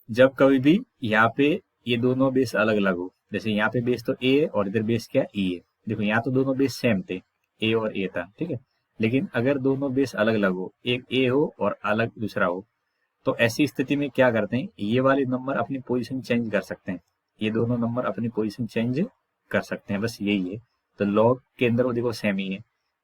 जब कभी भी यहाँ पे ये दोनों बेस अलग अलग हो, जैसे यहाँ पे बेस तो a है और इधर बेस क्या e है, देखो यहाँ तो दोनों बेस सेम थे, a और a था, ठीक है, लेकिन अगर दोनों बेस अलग अलग हो, एक a हो और अलग दूसरा हो, तो ऐसी स्थिति में क्या करते हैं, ये वाले नंबर अपनी पोजीशन चेंज कर सकते हैं, ये दोनों नंबर अपनी पोजीशन चेंज कर सकते हैं, बस यही है। तो लॉग के अंदर वो देखो सेम ही है,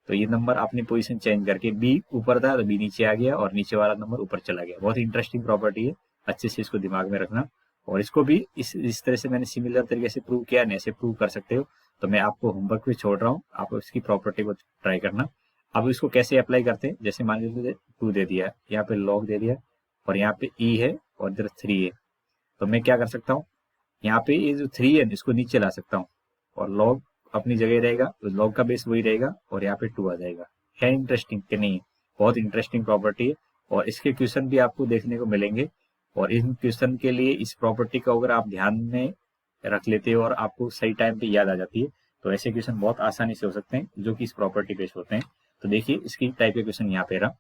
तो ये नंबर अपनी पोजीशन चेंज करके बी ऊपर था तो बी नीचे आ गया, और नीचे वाला नंबर ऊपर चला गया। बहुत इंटरेस्टिंग प्रॉपर्टी है, अच्छे से इसको दिमाग में रखना। और इसको भी इस तरह से मैंने सिमिलर तरीके से प्रूव किया, ऐसे प्रूव कर सकते हो। तो मैं आपको होमवर्क भी छोड़ रहा हूँ, आप इसकी प्रॉपर्टी को ट्राई करना। अब इसको कैसे अप्लाई करते हैं, जैसे मान लीजिए 2 दे दिया, यहाँ पे लॉग दे दिया, और यहाँ पे ई है और इधर 3 है, तो मैं क्या कर सकता हूँ, यहाँ पे ये जो 3 है इसको नीचे ला सकता हूँ, और लॉग अपनी जगह रहेगा, तो लॉग का बेस वही रहेगा, और यहाँ पे 2 आ जाएगा। है इंटरेस्टिंग कि नहीं, बहुत इंटरेस्टिंग प्रॉपर्टी है, और इसके क्वेश्चन भी आपको देखने को मिलेंगे। और इन क्वेश्चन के लिए इस प्रॉपर्टी को अगर आप ध्यान में रख लेते हो और आपको सही टाइम पे याद आ जाती है, तो ऐसे क्वेश्चन बहुत आसानी से हो सकते हैं जो कि इस प्रॉपर्टी बेस्ड होते हैं। तो देखिए इसकी टाइप के क्वेश्चन यहाँ पे रहा,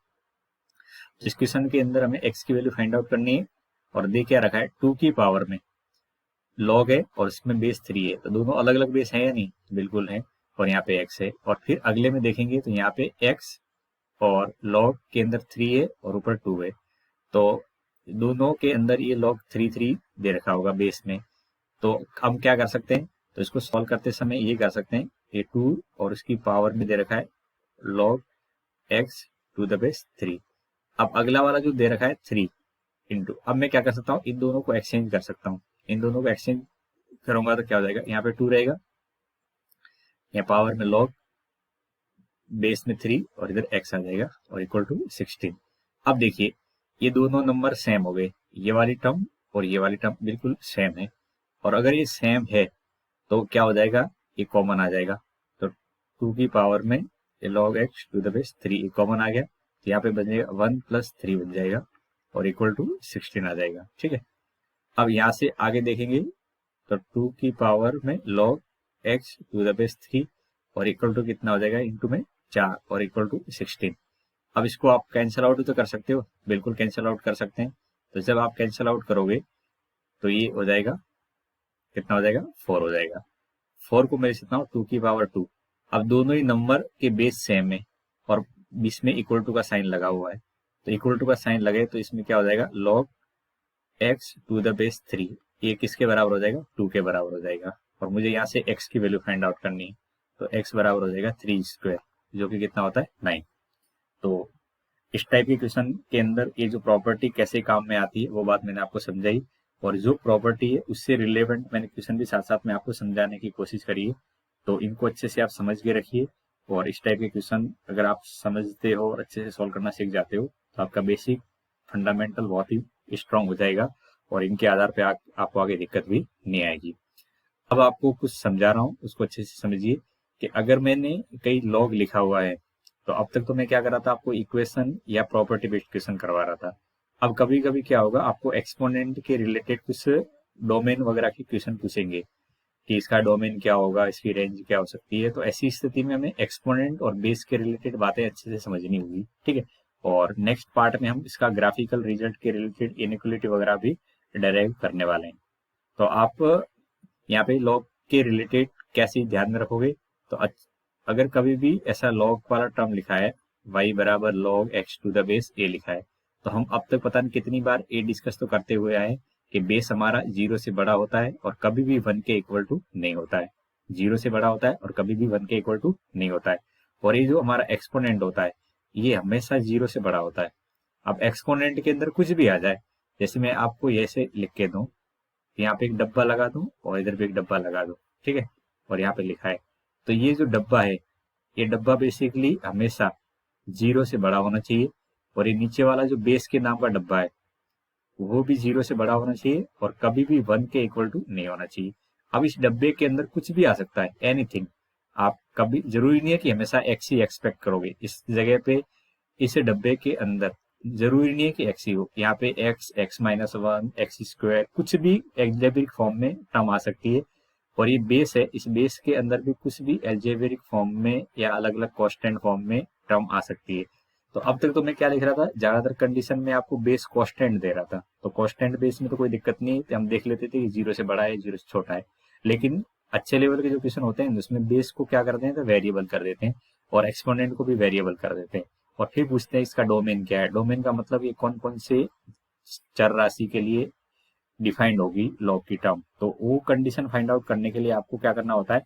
जिस क्वेश्चन के अंदर हमें x की वैल्यू फाइंड आउट करनी है, और दे क्या रखा है, 2 की पावर में लॉग है और इसमें बेस 3 है, तो दोनों अलग अलग बेस है या नहीं, बिल्कुल है, और यहाँ पे x है। और फिर अगले में देखेंगे तो यहाँ पे x और लॉग के अंदर 3 है और ऊपर 2 है, तो दोनों के अंदर ये लॉग 3 3 दे रखा होगा बेस में। तो हम क्या कर सकते हैं, तो इसको सॉल्व करते समय ये कर सकते हैं, ये 2 और उसकी पावर में दे रखा है log x to the base 3। अब अगला वाला जो दे रखा है 3 इंटू, अब मैं क्या कर सकता हूँ, इन दोनों को एक्सचेंज कर सकता हूँ। इन दोनों को एक्सचेंज करूंगा तो क्या हो जाएगा, यहाँ पे 2 रहेगा, यहाँ पावर में log बेस में 3 और इधर x आ जाएगा और इक्वल टू 16। अब देखिए ये दोनों नंबर सेम हो गए, ये वाली टर्म और ये वाली टर्म बिल्कुल सेम है, और अगर ये सेम है तो क्या हो जाएगा, ये कॉमन आ जाएगा। तो 2 की पावर में ये log x to the base 3 ये कॉमन आ गया, तो यहाँ पे बन जाएगा 1 + 3 बन जाएगा और इक्वल टू 16 आ जाएगा। ठीक है, अब यहाँ से आगे देखेंगे तो 2 की पावर में log x to the base 3 और इक्वल टू कितना हो जाएगा, इंटू में 4 और इक्वल टू 16। अब इसको आप कैंसिल आउट तो कर सकते हो, बिल्कुल कैंसिल आउट कर सकते हैं। तो जब आप कैंसिल आउट करोगे तो ये हो जाएगा, कितना हो जाएगा, 4 हो जाएगा। 4 को मैं लिख सकता हूँ 2 की पावर 2। अब दोनों ही नंबर के बेस सेम है और बीच में इक्वल टू का साइन लगा हुआ है, तो इक्वल टू का साइन लगे तो इसमें क्या हो जाएगा, log x to the base 3 ये किसके बराबर हो जाएगा, 2 के बराबर हो जाएगा। और मुझे यहाँ से x की वैल्यू फाइंड आउट करनी है, तो x बराबर हो जाएगा 3² जो कि कितना होता है 9। तो इस टाइप के क्वेश्चन के अंदर ये जो प्रॉपर्टी कैसे काम में आती है वो बात मैंने आपको समझाई, और जो प्रॉपर्टी है उससे रिलेवेंट मैंने क्वेश्चन भी साथ साथ में आपको समझाने की कोशिश करी है। तो इनको अच्छे से आप समझ के रखिए, और इस टाइप के क्वेश्चन अगर आप समझते हो और अच्छे से सॉल्व करना सीख जाते हो तो आपका बेसिक फंडामेंटल बहुत ही स्ट्रांग हो जाएगा, और इनके आधार पर आपको आगे दिक्कत भी नहीं आएगी। अब आपको कुछ समझा रहा हूँ उसको अच्छे से समझिए कि अगर मैंने कई लॉग लिखा हुआ है तो अब तक तो मैं क्या कर रहा था, आपको इक्वेशन या प्रॉपर्टी बेस्ड क्वेश्चन करवा रहा था। अब कभी कभी क्या होगा, आपको एक्सपोनेंट के रिलेटेड कुछ डोमेन वगैरह के क्वेश्चन पूछेंगे कि इसका डोमेन क्या होगा, इसकी रेंज क्या हो सकती है। तो ऐसी स्थिति में हमें एक्सपोनेंट और बेस के रिलेटेड बातें अच्छे से समझनी होगी। ठीक है, और नेक्स्ट पार्ट में हम इसका ग्राफिकल रिजल्ट के रिलेटेड इनइक्वालिटी वगैरह भी डेराइव करने वाले हैं। तो आप यहाँ पे लॉग के रिलेटेड कैसे ध्यान में रखोगे, तो अगर कभी भी ऐसा लॉग वाला टर्म लिखा है y बराबर log x to the base a लिखा है, तो हम अब तक पता नहीं कितनी बार a डिस्कस तो करते हुए आए कि बेस हमारा 0 से बड़ा होता है और कभी भी 1 के इक्वल टू नहीं होता है। 0 से बड़ा होता है और कभी भी 1 के इक्वल टू नहीं होता है। और ये जो हमारा एक्सपोनेंट होता है ये हमेशा 0 से बड़ा होता है। अब एक्सपोनेंट के अंदर कुछ भी आ जाए, जैसे मैं आपको ऐसे लिख के दूं, यहाँ पे एक डब्बा लगा दूं और इधर पे एक डब्बा लगा दूं, ठीक है, और यहाँ पे लिखा है, तो ये जो डब्बा है ये डब्बा बेसिकली हमेशा 0 से बड़ा होना चाहिए, और ये नीचे वाला जो बेस के नाम का डब्बा है वो भी 0 से बड़ा होना चाहिए और कभी भी 1 के इक्वल टू नहीं होना चाहिए। अब इस डब्बे के अंदर कुछ भी आ सकता है, एनीथिंग। आप कभी, जरूरी नहीं है कि हमेशा x ही एक्सपेक्ट करोगे इस जगह पे। इस डब्बे के अंदर जरूरी नहीं है कि x ही हो, यहाँ पे x, x-1, x², कुछ भी एल्जेब्रिक फॉर्म में टर्म आ सकती है। और ये बेस है, इस बेस के अंदर भी कुछ भी एल्जेब्रिक फॉर्म में या अलग अलग कांस्टेंट फॉर्म में टर्म आ सकती है। तो अब तक तो मैं क्या लिख रहा था, ज्यादातर कंडीशन में आपको बेस कांस्टेंट दे रहा था, तो कांस्टेंट बेस में तो कोई दिक्कत नहीं है, हम देख लेते थे कि 0 से बड़ा है 0 से छोटा है। लेकिन अच्छे लेवल के जो क्वेश्चन होते हैं उसमें बेस को क्या करते हैं, तो वेरिएबल कर देते हैं, और एक्सपोनेंट को भी वेरिएबल कर देते हैं, और फिर पूछते हैं इसका डोमेन क्या है। डोमेन का मतलब ये कौन कौन से चर राशि के लिए डिफाइंड होगी लॉग की टर्म। तो वो कंडीशन फाइंड आउट करने के लिए आपको क्या करना होता है,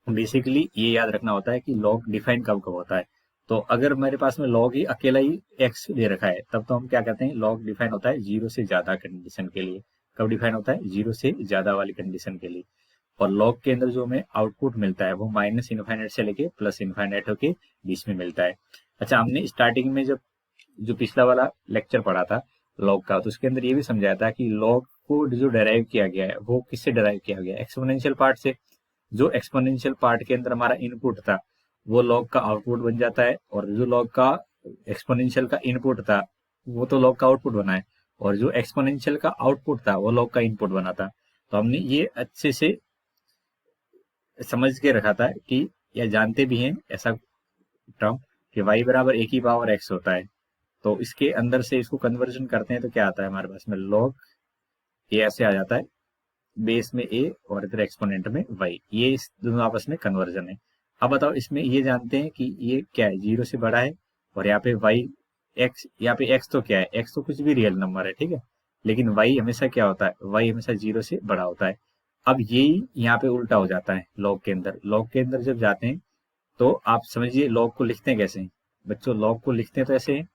बेसिकली ये याद रखना होता है कि लॉग डिफाइन कब कब होता है। तो अगर मेरे पास में लॉग ही अकेला ही एक्स दे रखा है तब तो हम क्या कहते हैं, लॉग डिफाइन होता है 0 से ज्यादा कंडीशन के लिए। कब डिफाइन होता है, 0 से ज्यादा वाली कंडीशन के लिए। और लॉग के अंदर जो हमें आउटपुट मिलता है वो -इनफाइनाइट से लेके +इनफाइनाइट होके बीच में मिलता है। अच्छा, हमने स्टार्टिंग में जब जो पिछला वाला लेक्चर पढ़ा था लॉग का, तो उसके अंदर ये भी समझाया था कि लॉग को जो डेराइव किया गया है वो किससे डेराइव किया गया है, एक्सपोनेंशियल पार्ट से। जो एक्सपोनेंशियल पार्ट के अंदर हमारा इनपुट था वो लॉग का आउटपुट बन जाता है, और जो लॉग का एक्सपोनेंशियल का इनपुट था वो तो लॉग का आउटपुट बना है, और जो एक्सपोनेंशियल का आउटपुट था वो लॉग का इनपुट बना था। तो हमने ये अच्छे से समझ के रखा था कि, या जानते भी हैं ऐसा टर्म कि y बराबर a की पावर x होता है। तो इसके अंदर से इसको कन्वर्जन करते हैं तो क्या आता है हमारे पास में, log a ऐसे आ जाता है, बेस में a और इधर एक्सपोनेंट में y, ये इस दोनों आपस में कन्वर्जन है। अब बताओ, इसमें ये जानते हैं कि ये क्या है, 0 से बड़ा है, और यहाँ पे y x, यहाँ पे x तो क्या है, x तो कुछ भी रियल नंबर है, ठीक है, लेकिन y हमेशा क्या होता है, y हमेशा 0 से बड़ा होता है। अब यही यहाँ पे उल्टा हो जाता है लॉग के अंदर। लॉग के अंदर जब जाते हैं तो आप समझिए लॉग को लिखते हैं कैसे हैं बच्चों। लॉग को लिखते हैं तो ऐसे हैं,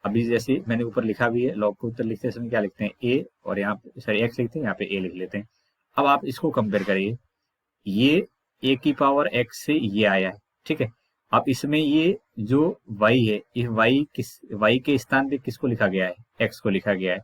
अभी जैसे मैंने ऊपर लिखा भी है, लॉग को ऊपर लिखते समय क्या लिखते हैं ए, और यहाँ पे सॉरी एक्स लिखते हैं, यहाँ पे ए लिख लेते हैं। अब आप इसको कंपेयर करिए, ये ए की पावर एक्स से ये आया है, ठीक है। अब इसमें ये जो वाई है, ये वाई के स्थान पे किसको लिखा गया है, एक्स को लिखा गया है,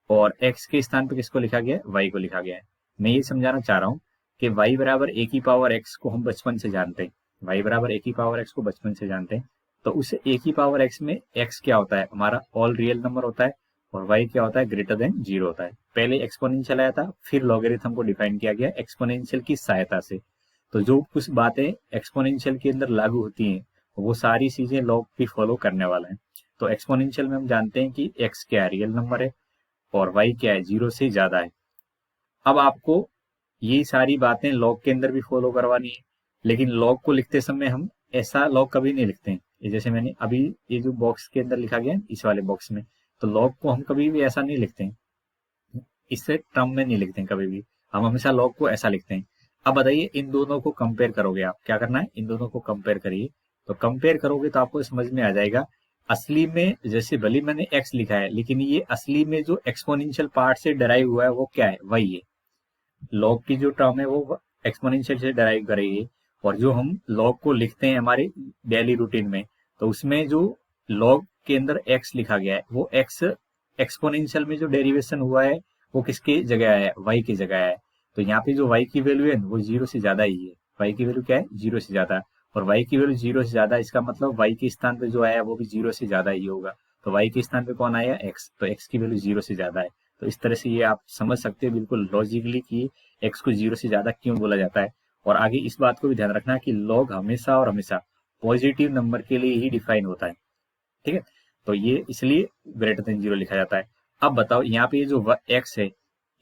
और एक्स के स्थान पे किसको लिखा गया है, वाई को लिखा गया है। मैं ये समझाना चाह रहा हूँ कि वाई बराबर ए की पावर एक्स को हम बचपन से जानते हैं, वाई बराबर ए की पावर एक्स को बचपन से जानते हैं। तो उस ए की पावर एक्स में एक्स क्या होता है, हमारा ऑल रियल नंबर होता है, और वाई क्या होता है, ग्रेटर देन जीरो होता है। पहले एक्सपोनेंशियल आया था, फिर लॉगरिथम को डिफाइन किया गया एक्सपोनेंशियल की सहायता से। तो जो कुछ बातें एक्सपोनेंशियल के अंदर लागू होती हैं वो सारी चीजें लॉग भी फॉलो करने वाला है। तो एक्सपोनेंशियल में हम जानते हैं कि एक्स क्या है, रियल नंबर है, और वाई क्या है, जीरो से ज्यादा है। अब आपको ये सारी बातें लॉग के अंदर भी फॉलो करवानी है, लेकिन लॉग को लिखते समय हम ऐसा लॉग कभी नहीं लिखते हैं। ये जैसे मैंने अभी ये जो बॉक्स के अंदर लिखा गया है इस वाले बॉक्स में, तो लॉग को हम कभी भी ऐसा नहीं लिखते हैं, इससे टर्म में नहीं लिखते हैं कभी भी, हम हमेशा लॉग को ऐसा लिखते हैं। अब बताइए इन दोनों को कंपेयर करोगे, आप क्या करना है, इन दोनों को कंपेयर करिए। तो कंपेयर करोगे तो आपको समझ में आ जाएगा, असली में जैसे भले मैंने एक्स लिखा है, लेकिन ये असली में जो एक्सपोनेंशियल पार्ट से डराइव हुआ है वो क्या है, वही है। लॉग की जो टर्म है वो एक्सपोनेंशियल से डराइव करेगी, और जो हम लॉग को लिखते हैं हमारे डेली रूटीन में, तो उसमें जो लॉग के अंदर एक्स लिखा गया है वो एक्स एक्सपोनेंशियल में जो डेरिवेशन हुआ है वो किसके जगह आया है, वाई की जगह आया है। तो यहाँ पे जो वाई की वैल्यू है वो जीरो से ज्यादा ही है, वाई की वैल्यू क्या है, जीरो से ज्यादा। और वाई की वैल्यू जीरो से ज्यादा, इसका मतलब वाई के स्थान पे जो आया है वो भी जीरो से ज्यादा ही होगा। तो वाई के स्थान पे कौन आया, एक्स, तो एक्स की वैल्यू जीरो से ज्यादा है। तो इस तरह से ये आप समझ सकते हो बिल्कुल लॉजिकली कि एक्स को जीरो से ज्यादा क्यों बोला जाता है। और आगे इस बात को भी ध्यान रखना कि लॉग हमेशा और हमेशा पॉजिटिव नंबर के लिए ही डिफाइन होता है, ठीक है। तो ये इसलिए ग्रेटर देन जीरो लिखा जाता है। अब बताओ यहाँ पे ये जो एक्स है,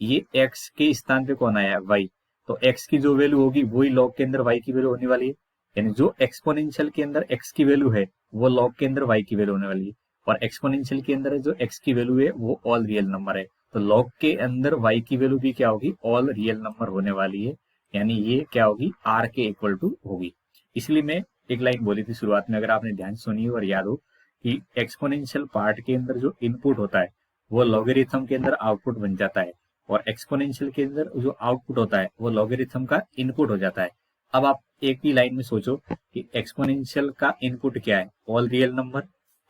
ये एक्स के स्थान पे कौन आया है, वाई। तो एक्स की जो वैल्यू होगी वही लॉग के अंदर वाई की वैल्यू होने वाली है। यानी जो एक्सपोनेंशियल के अंदर एक्स की वैल्यू है वो लॉग के अंदर वाई की वैल्यू होने वाली है, और एक्सपोनेंशियल के अंदर जो एक्स की वैल्यू है वो ऑल रियल नंबर है। तो लॉग के अंदर वाई की वैल्यू भी क्या होगी, ऑल रियल नंबर होने वाली है। यानी ये क्या होगी, आर के इक्वल टू होगी। इसलिए मैं एक लाइन बोली थी शुरुआत में, अगर आपने ध्यान सुनी हो और याद हो, कि एक्सपोनेंशियल पार्ट के अंदर जो इनपुट होता है वो लॉगरिथम के अंदर आउटपुट बन जाता है, और एक्सपोनेंशियल के अंदर जो आउटपुट होता है वो लॉगरिथम का इनपुट हो जाता है। अब आप एक ही लाइन में सोचो कि एक्सपोनेंशियल का इनपुट क्या है, ऑल रियल नंबर,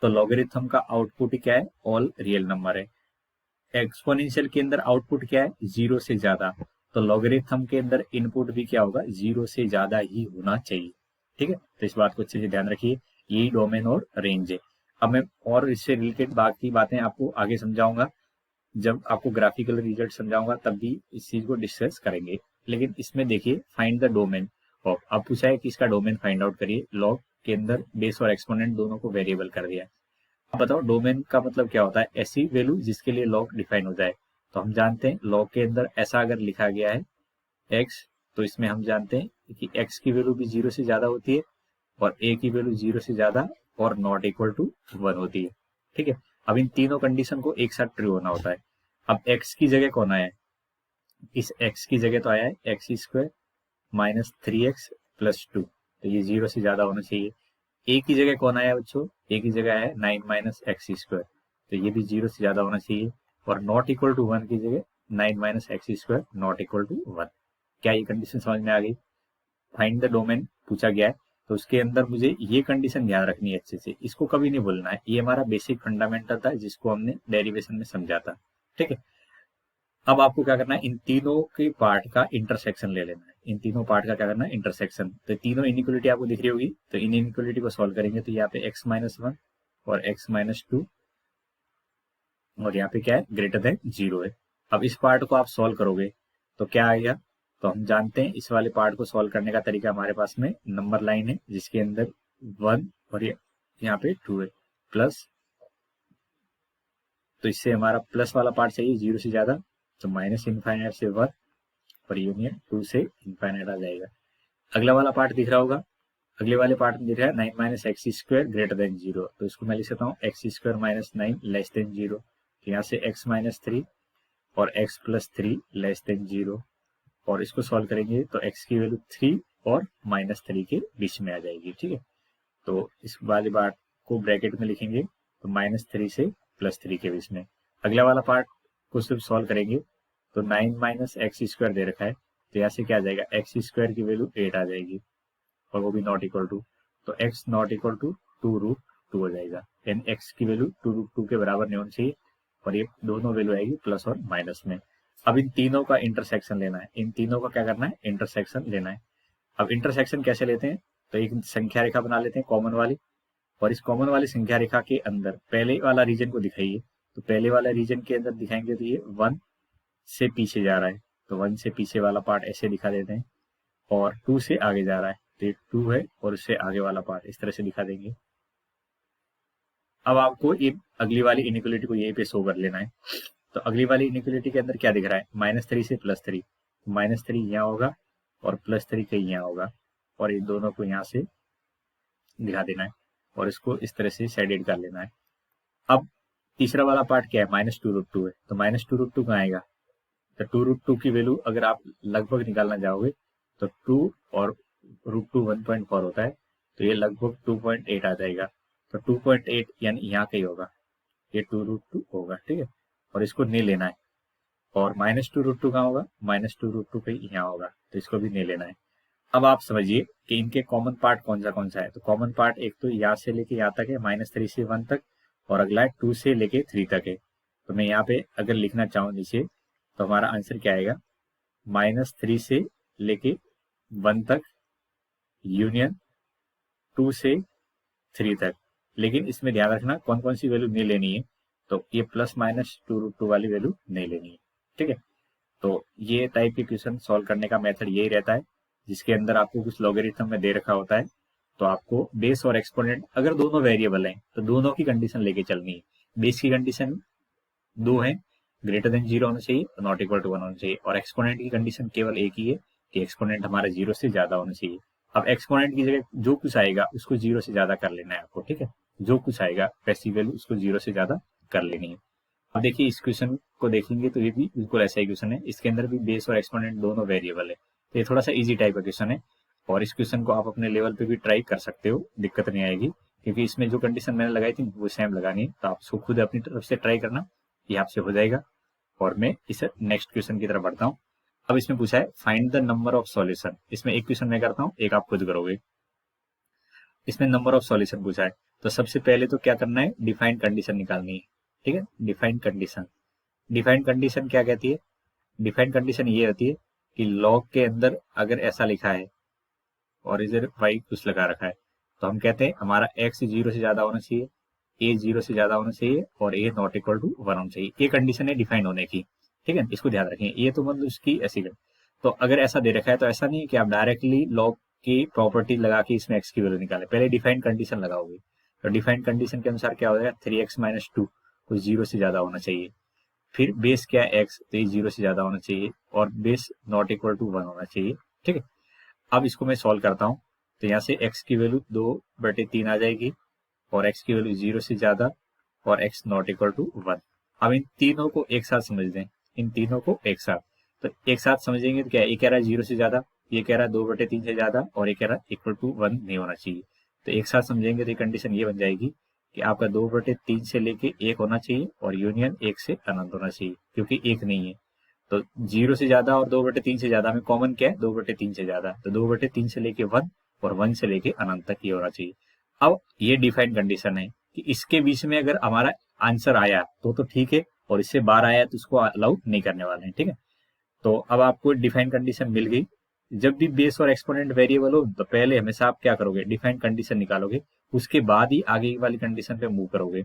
तो लॉगरिथम का आउटपुट क्या है, ऑल रियल नंबर है। एक्सपोनेंशियल के अंदर आउटपुट क्या है, जीरो से ज्यादा, तो लॉगरिथम के अंदर इनपुट भी क्या होगा, जीरो से ज्यादा ही होना चाहिए, ठीक है। तो इस बात को अच्छे से ध्यान रखिए, यही डोमेन और रेंज है। अब मैं और इससे रिलेटेड बाकी बातें आपको आगे समझाऊंगा, जब आपको ग्राफिकल रिजल्ट समझाऊंगा तब भी इस चीज को डिस्कस करेंगे। लेकिन इसमें देखिए फाइंड द डोमेन ऑफ, अब पूछा है कि इसका डोमेन फाइंड आउट करिए। लॉग के अंदर बेस और एक्सपोनेंट दोनों को वेरिएबल कर दिया है। अब बताओ डोमेन का मतलब क्या होता है, ऐसी वैल्यू जिसके लिए लॉग डिफाइन हो जाए। तो हम जानते हैं लॉग के अंदर ऐसा अगर लिखा गया है एक्स, तो इसमें हम जानते हैं कि एक्स की वैल्यू भी जीरो से ज्यादा होती है, और ए की वैल्यू जीरो से ज्यादा और नॉट इक्वल टू वन होती है, ठीक है। अब इन तीनों कंडीशन को एक साथ ट्रू होना होता है। अब एक्स की जगह कौन आया है, इस एक्स की जगह तो आया है x square minus three x plus two, तो ये जीरो से ज्यादा होना चाहिए। ए की जगह कौन आया बच्चों, ए की जगह है नाइन माइनस एक्स स्क्वायर, तो ये भी जीरो से ज्यादा होना चाहिए। और नॉट इक्वल टू वन की जगह nine minus x square not equal to one. क्या ये कंडीशन समझ में आ गई। फाइंड द डोमेन पूछा गया है, तो उसके अंदर मुझे ये कंडीशन ध्यान रखनी है अच्छे से, इसको कभी नहीं भूलना है। ये हमारा बेसिक फंडामेंटल था जिसको हमने डेरिवेशन में समझा था, ठीक है। अब आपको क्या करना है, इन तीनों के पार्ट का इंटरसेक्शन ले लेना है। इन तीनों पार्ट का क्या करना है, इंटरसेक्शन। तो तीनों इनइक्वलिटी आपको दिख रही होगी, तो इन इनइक्वलिटी को सॉल्व करेंगे तो यहाँ पे x माइनस वन और x माइनस टू, और यहाँ पे क्या है, ग्रेटर देन जीरो है। अब इस पार्ट को आप सॉल्व करोगे तो क्या आएगा, तो हम जानते हैं इस वाले पार्ट को सॉल्व करने का तरीका, हमारे पास में नंबर लाइन है जिसके अंदर वन और यहाँ पे टू है प्लस, तो इससे हमारा प्लस वाला पार्ट चाहिए जीरो से ज्यादा, तो माइनस इनफाइनाइट से वन और यूनियन टू से इनफाइनाइट आ जाएगा। अगला वाला पार्ट दिख रहा होगा, अगले वाले पार्ट में दिख रहा है nine minus x square greater than zero, तो इसको मैं लिख सकता हूँ x square minus nine less than zero. तो यहाँ से एक्स माइनस थ्री और x plus three less than zero, और इसको सॉल्व करेंगे तो x की वैल्यू 3 और -3 के बीच में आ जाएगी। ठीक है, तो इस वाले पार्ट को ब्रैकेट में लिखेंगे तो -3 से +3 के बीच में। अगला वाला पार्ट को सिर्फ सॉल्व करेंगे तो 9 - x² दे रखा है, तो यहाँ से क्या आ जाएगा, x² की वैल्यू 8 आ जाएगी और वो भी नॉट इक्वल टू, तो x नॉट इक्वल टू 2√2 हो जाएगा। यानी x की वैल्यू 2√2 के बराबर नहीं होनी चाहिए और ये दोनों वैल्यू आएगी प्लस और माइनस में। अब इन तीनों का इंटरसेक्शन लेना है, इन तीनों का क्या करना है, इंटरसेक्शन लेना है। अब इंटरसेक्शन कैसे लेते हैं, तो एक संख्या रेखा बना लेते हैं कॉमन वाली, और इस कॉमन वाली संख्या रेखा के अंदर पहले वाला रीजन को दिखाइए, तो पहले वाला रीजन के अंदर दिखाएंगे तो ये 1 से पीछे जा रहा है, तो 1 से पीछे वाला पार्ट ऐसे दिखा देते हैं, और 2 से आगे जा रहा है तो ये 2 है और उससे आगे वाला पार्ट इस तरह से दिखा देंगे। अब आपको ये अगली वाली इनइक्वालिटी को यहीं पे शो कर लेना है। तो अगली वाली इनइक्वालिटी के अंदर क्या दिख रहा है, -3 से +3, -3 यहाँ होगा और +3 कहीं यहाँ होगा, और इन दोनों को यहाँ से दिखा देना है और इसको इस तरह से शेडेड कर लेना है। अब तीसरा वाला पार्ट क्या है, -2√2 है, तो -2√2 कहाँ आएगा, तो 2√2 की वैल्यू अगर आप लगभग निकालना चाहोगे तो 2 और √2 1.4 होता है, तो ये लगभग 2.8 आ जाएगा, तो 2.8 यानी यहाँ कहीं होगा, ये 2√2 होगा। ठीक है, और इसको नहीं लेना है, और -2√2 कहाँ होगा, -2√2 कहीं यहाँ होगा, तो इसको भी नहीं लेना है। अब आप समझिए कि इनके कॉमन पार्ट कौन सा है, तो कॉमन पार्ट एक तो यहाँ से लेके यहाँ तक है, -3 से 1 तक, और अगला है 2 से लेके 3 तक है। तो मैं यहाँ पे अगर लिखना चाहूँ नीचे, तो हमारा आंसर क्या आएगा, -3 से लेके 1 तक यूनियन 2 से 3 तक। लेकिन इसमें ध्यान रखना कौन कौन सी वैल्यू नहीं लेनी है, तो ये +-2√2 वाली वैल्यू नहीं लेनी है। ठीक है, तो ये टाइप के क्वेश्चन सॉल्व करने का मेथड यही रहता है, जिसके अंदर आपको कुछ लॉगरिथम में दे रखा होता है, तो आपको बेस और एक्सपोनेंट अगर दोनों वेरिएबल हैं तो दोनों की कंडीशन लेके चलनी है। बेस की कंडीशन 2 है, ग्रेटर देन 0 होना चाहिए, नॉट इक्वल टू 1 होना चाहिए, और एक्सपोनेंट की कंडीशन केवल एक ही है कि एक्सपोनेंट हमारा 0 से ज्यादा होना चाहिए। अब एक्सपोनेंट की जगह जो कुछ आएगा उसको 0 से ज्यादा कर लेना है आपको। ठीक है, जो कुछ आएगा वैसी वैल्यू उसको 0 से ज्यादा कर लेनी है। अब देखिए इस क्वेश्चन को देखेंगे तो ये भी बिल्कुल ऐसा ही क्वेश्चन है, इसके अंदर भी बेस और एक्सपोनेंट दोनों वेरिएबल है, तो ये थोड़ा सा इजी टाइप का क्वेश्चन है, और इस क्वेश्चन को आप अपने लेवल पे भी ट्राई कर सकते हो, दिक्कत नहीं आएगी, क्योंकि इसमें जो कंडीशन मैंने लगाई थी वो सेम लगानी है, तो आप उसको खुद अपनी तरफ से ट्राई करना, ये आपसे हो जाएगा। और मैं इस नेक्स्ट क्वेश्चन की तरफ बढ़ता हूँ। अब इसमें पूछा है find the number of solution, इसमें एक क्वेश्चन मैं करता हूँ, एक आप खुद करोगे। इसमें नंबर ऑफ सॉल्यूशन पूछा है, तो सबसे पहले तो क्या करना है, डिफाइंड कंडीशन निकालनी है। ठीक है, डिफाइंड कंडीशन, डिफाइंड कंडीशन क्या कहती है, डिफाइंड कंडीशन ये होती है कि लॉग के अंदर अगर ऐसा लिखा है और इधर y कुछ लगा रखा है, तो हम कहते हैं हमारा x 0 से ज्यादा होना चाहिए, a 0 से ज्यादा होना चाहिए, और a नॉट इक्वल टू 1 होना चाहिए। ये कंडीशन है डिफाइंड होने की। ठीक है, इसको ध्यान रखें, ये तो मतलब इसकी ऐसी तो अगर ऐसा दे रखा है तो ऐसा नहीं है कि आप डायरेक्टली लॉग की प्रॉपर्टी लगा के इसमें x की वैल्यू निकालें, पहले डिफाइंड कंडीशन लगाओगे, तो डिफाइंड कंडीशन के अनुसार क्या हो जाएगा, 3x - 2 को 0 से ज्यादा होना चाहिए, फिर बेस क्या है x, तो ये 0 से ज्यादा होना चाहिए, और बेस नॉट इक्वल टू 1 होना चाहिए। ठीक है, अब इसको मैं सॉल्व करता हूँ, तो यहाँ से x की वैल्यू 2/3 आ जाएगी, और x की वैल्यू 0 से ज्यादा, और x नॉट इक्वल टू 1। अब इन तीनों को एक साथ समझ लें, इन तीनों को एक साथ, तो एक साथ समझेंगे तो क्या, ये कह रहा है 0 से ज्यादा, ये कह रहा है 2/3 से ज्यादा, और ये कह रहा है इक्वल टू 1 नहीं होना चाहिए। तो एक साथ समझेंगे तो ये कंडीशन ये बन जाएगी कि आपका 2/3 से लेके 1 होना चाहिए, और यूनियन 1 से अनंत होना चाहिए, क्योंकि 1 नहीं है। तो 0 से ज्यादा और 2/3 से ज्यादा में कॉमन क्या है, 2/3 से ज्यादा, तो 2/3 से लेके 1 और 1 से लेके अनंत तक ये होना चाहिए। अब ये डिफाइंड कंडीशन है कि इसके बीच में अगर हमारा आंसर आया तो ठीक है, और इससे बाहर आया तो उसको अलाउ नहीं करने वाले हैं। ठीक है, तो अब आपको डिफाइंड कंडीशन मिल गई। जब भी बेस और एक्सपोनेंट वेरिएबल हो तो पहले हमेशा आप क्या करोगे, डिफाइंड कंडीशन निकालोगे, उसके बाद ही आगे वाली कंडीशन पे मूव करोगे।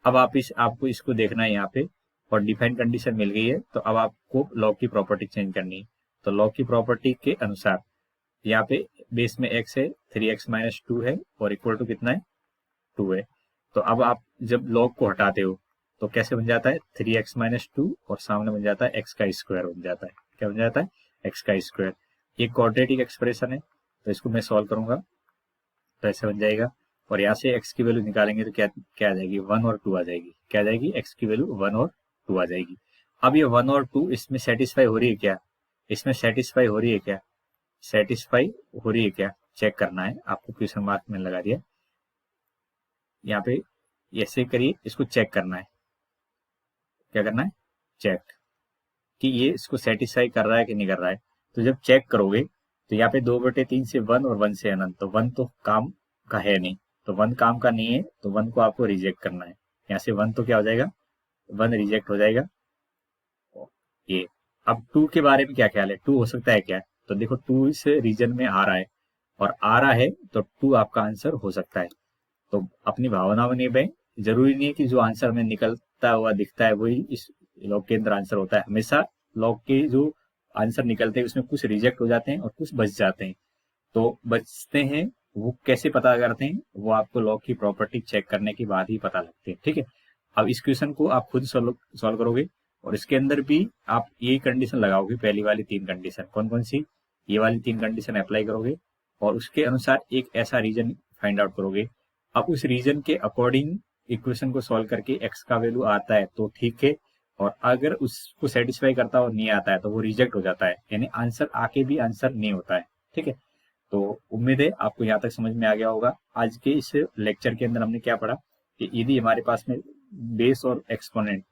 अब आपको इसको देखना है यहाँ पे, और डिफाइंड कंडीशन मिल गई है, तो अब आपको लॉग की प्रॉपर्टी चेंज करनी है। तो लॉग की प्रॉपर्टी के अनुसार यहाँ पे बेस में x है, 3x - 2 है, और इक्वल टू कितना है, 2 है। तो अब आप जब लॉग को हटाते हो तो कैसे बन जाता है, 3x - 2, और सामने बन जाता है x का स्क्वायर बन जाता है। क्या बन जाता है, x का स्क्वायर। ये क्वाड्रेटिक एक्सप्रेशन है, तो इसको मैं सॉल्व करूंगा तो ऐसे बन जाएगा, और यहाँ से x की वैल्यू निकालेंगे तो क्या क्या आ जाएगी, 1 और 2 आ जाएगी। क्या आ जाएगी, x की वैल्यू 1 और 2 आ जाएगी। अब ये 1 और 2 इसमें सेटिस्फाई हो रही है क्या, इसमें सेटिस्फाई हो रही है क्या, सेटिस्फाई हो रही है क्या चेक करना है आपको। क्वेश्चन मार्क में लगा दिया, यहाँ पे ऐसे करिए, इसको चेक करना है। क्या करना है, चेक कि ये इसको सेटिस्फाई कर रहा है कि नहीं कर रहा है। तो जब चेक करोगे तो यहाँ पे 2/3 से 1 और 1 से अनंत, तो 1 तो काम का है नहीं, तो 1 काम का नहीं है, तो 1 को आपको रिजेक्ट करना है। यहाँ से 1 तो क्या हो जाएगा, 1 रिजेक्ट हो जाएगा। ये अब 2 के बारे में क्या ख्याल है, 2 हो सकता है क्या, तो देखो 2 इस रीजन में आ रहा है और आ रहा है, तो 2 आपका आंसर हो सकता है। तो अपनी भावनाओं में नहीं, जरूरी नहीं है कि जो आंसर में निकलता हुआ दिखता है वही इस लॉग के अंदर आंसर होता है। हमेशा लॉग के जो आंसर निकलते हैं उसमें कुछ रिजेक्ट हो जाते हैं और कुछ बच जाते हैं। तो बचते हैं वो कैसे पता करते हैं, वो आपको लॉग की प्रॉपर्टी चेक करने के बाद ही पता लगते हैं। ठीक है, अब इस क्वेश्चन को आप खुद सॉल्व करोगे और इसके अंदर भी आप ये कंडीशन लगाओगे, पहली वाली 3 कंडीशन। कौन कौन सी, ये वाली 3 कंडीशन अप्लाई करोगे और उसके अनुसार एक ऐसा रीजन फाइंड आउट करोगे। अब उस रीजन के अकॉर्डिंग इक्वेशन को सॉल्व करके एक्स का वैल्यू आता है तो ठीक है, और अगर उसको सेटिस्फाई करता और नहीं आता है तो वो रिजेक्ट हो जाता है, यानी आंसर आके भी आंसर नहीं होता है। ठीक है, तो उम्मीद है आपको यहाँ तक समझ में आ गया होगा। आज के इस लेक्चर के अंदर हमने क्या पढ़ा कि यदि हमारे पास में बेस और एक्सपोनेंट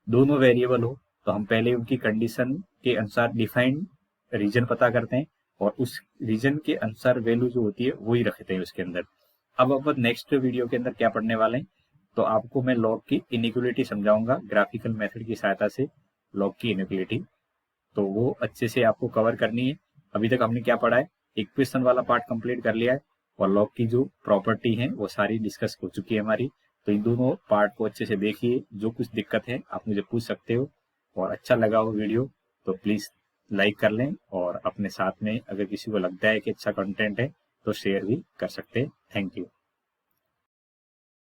दोनों वेरिएबल हो तो हम पहले उनकी कंडीशन के अनुसार डिफाइंड रीजन पता करते हैं और उस रीजन के अनुसार वैल्यू जो होती है वही रखते हैं उसके अंदर। अब अपन नेक्स्ट वीडियो के अंदर क्या पढ़ने वाले हैं, तो आपको मैं लॉग की इनइक्वलिटी समझाऊंगा ग्राफिकल मेथड की सहायता से। लॉग की इनइक्वलिटी तो वो अच्छे से आपको कवर करनी है। अभी तक हमने क्या पढ़ा है, इक्वेशन वाला पार्ट कंप्लीट कर लिया है और लॉग की जो प्रॉपर्टी है वो सारी डिस्कस हो चुकी है हमारी। तो इन दोनों पार्ट को अच्छे से देखिए, जो कुछ दिक्कत है आप मुझे पूछ सकते हो। और अच्छा लगा हो वीडियो तो प्लीज लाइक कर लें, और अपने साथ में अगर किसी को लगता है कि अच्छा कंटेंट है तो शेयर भी कर सकते हैं। Thank you.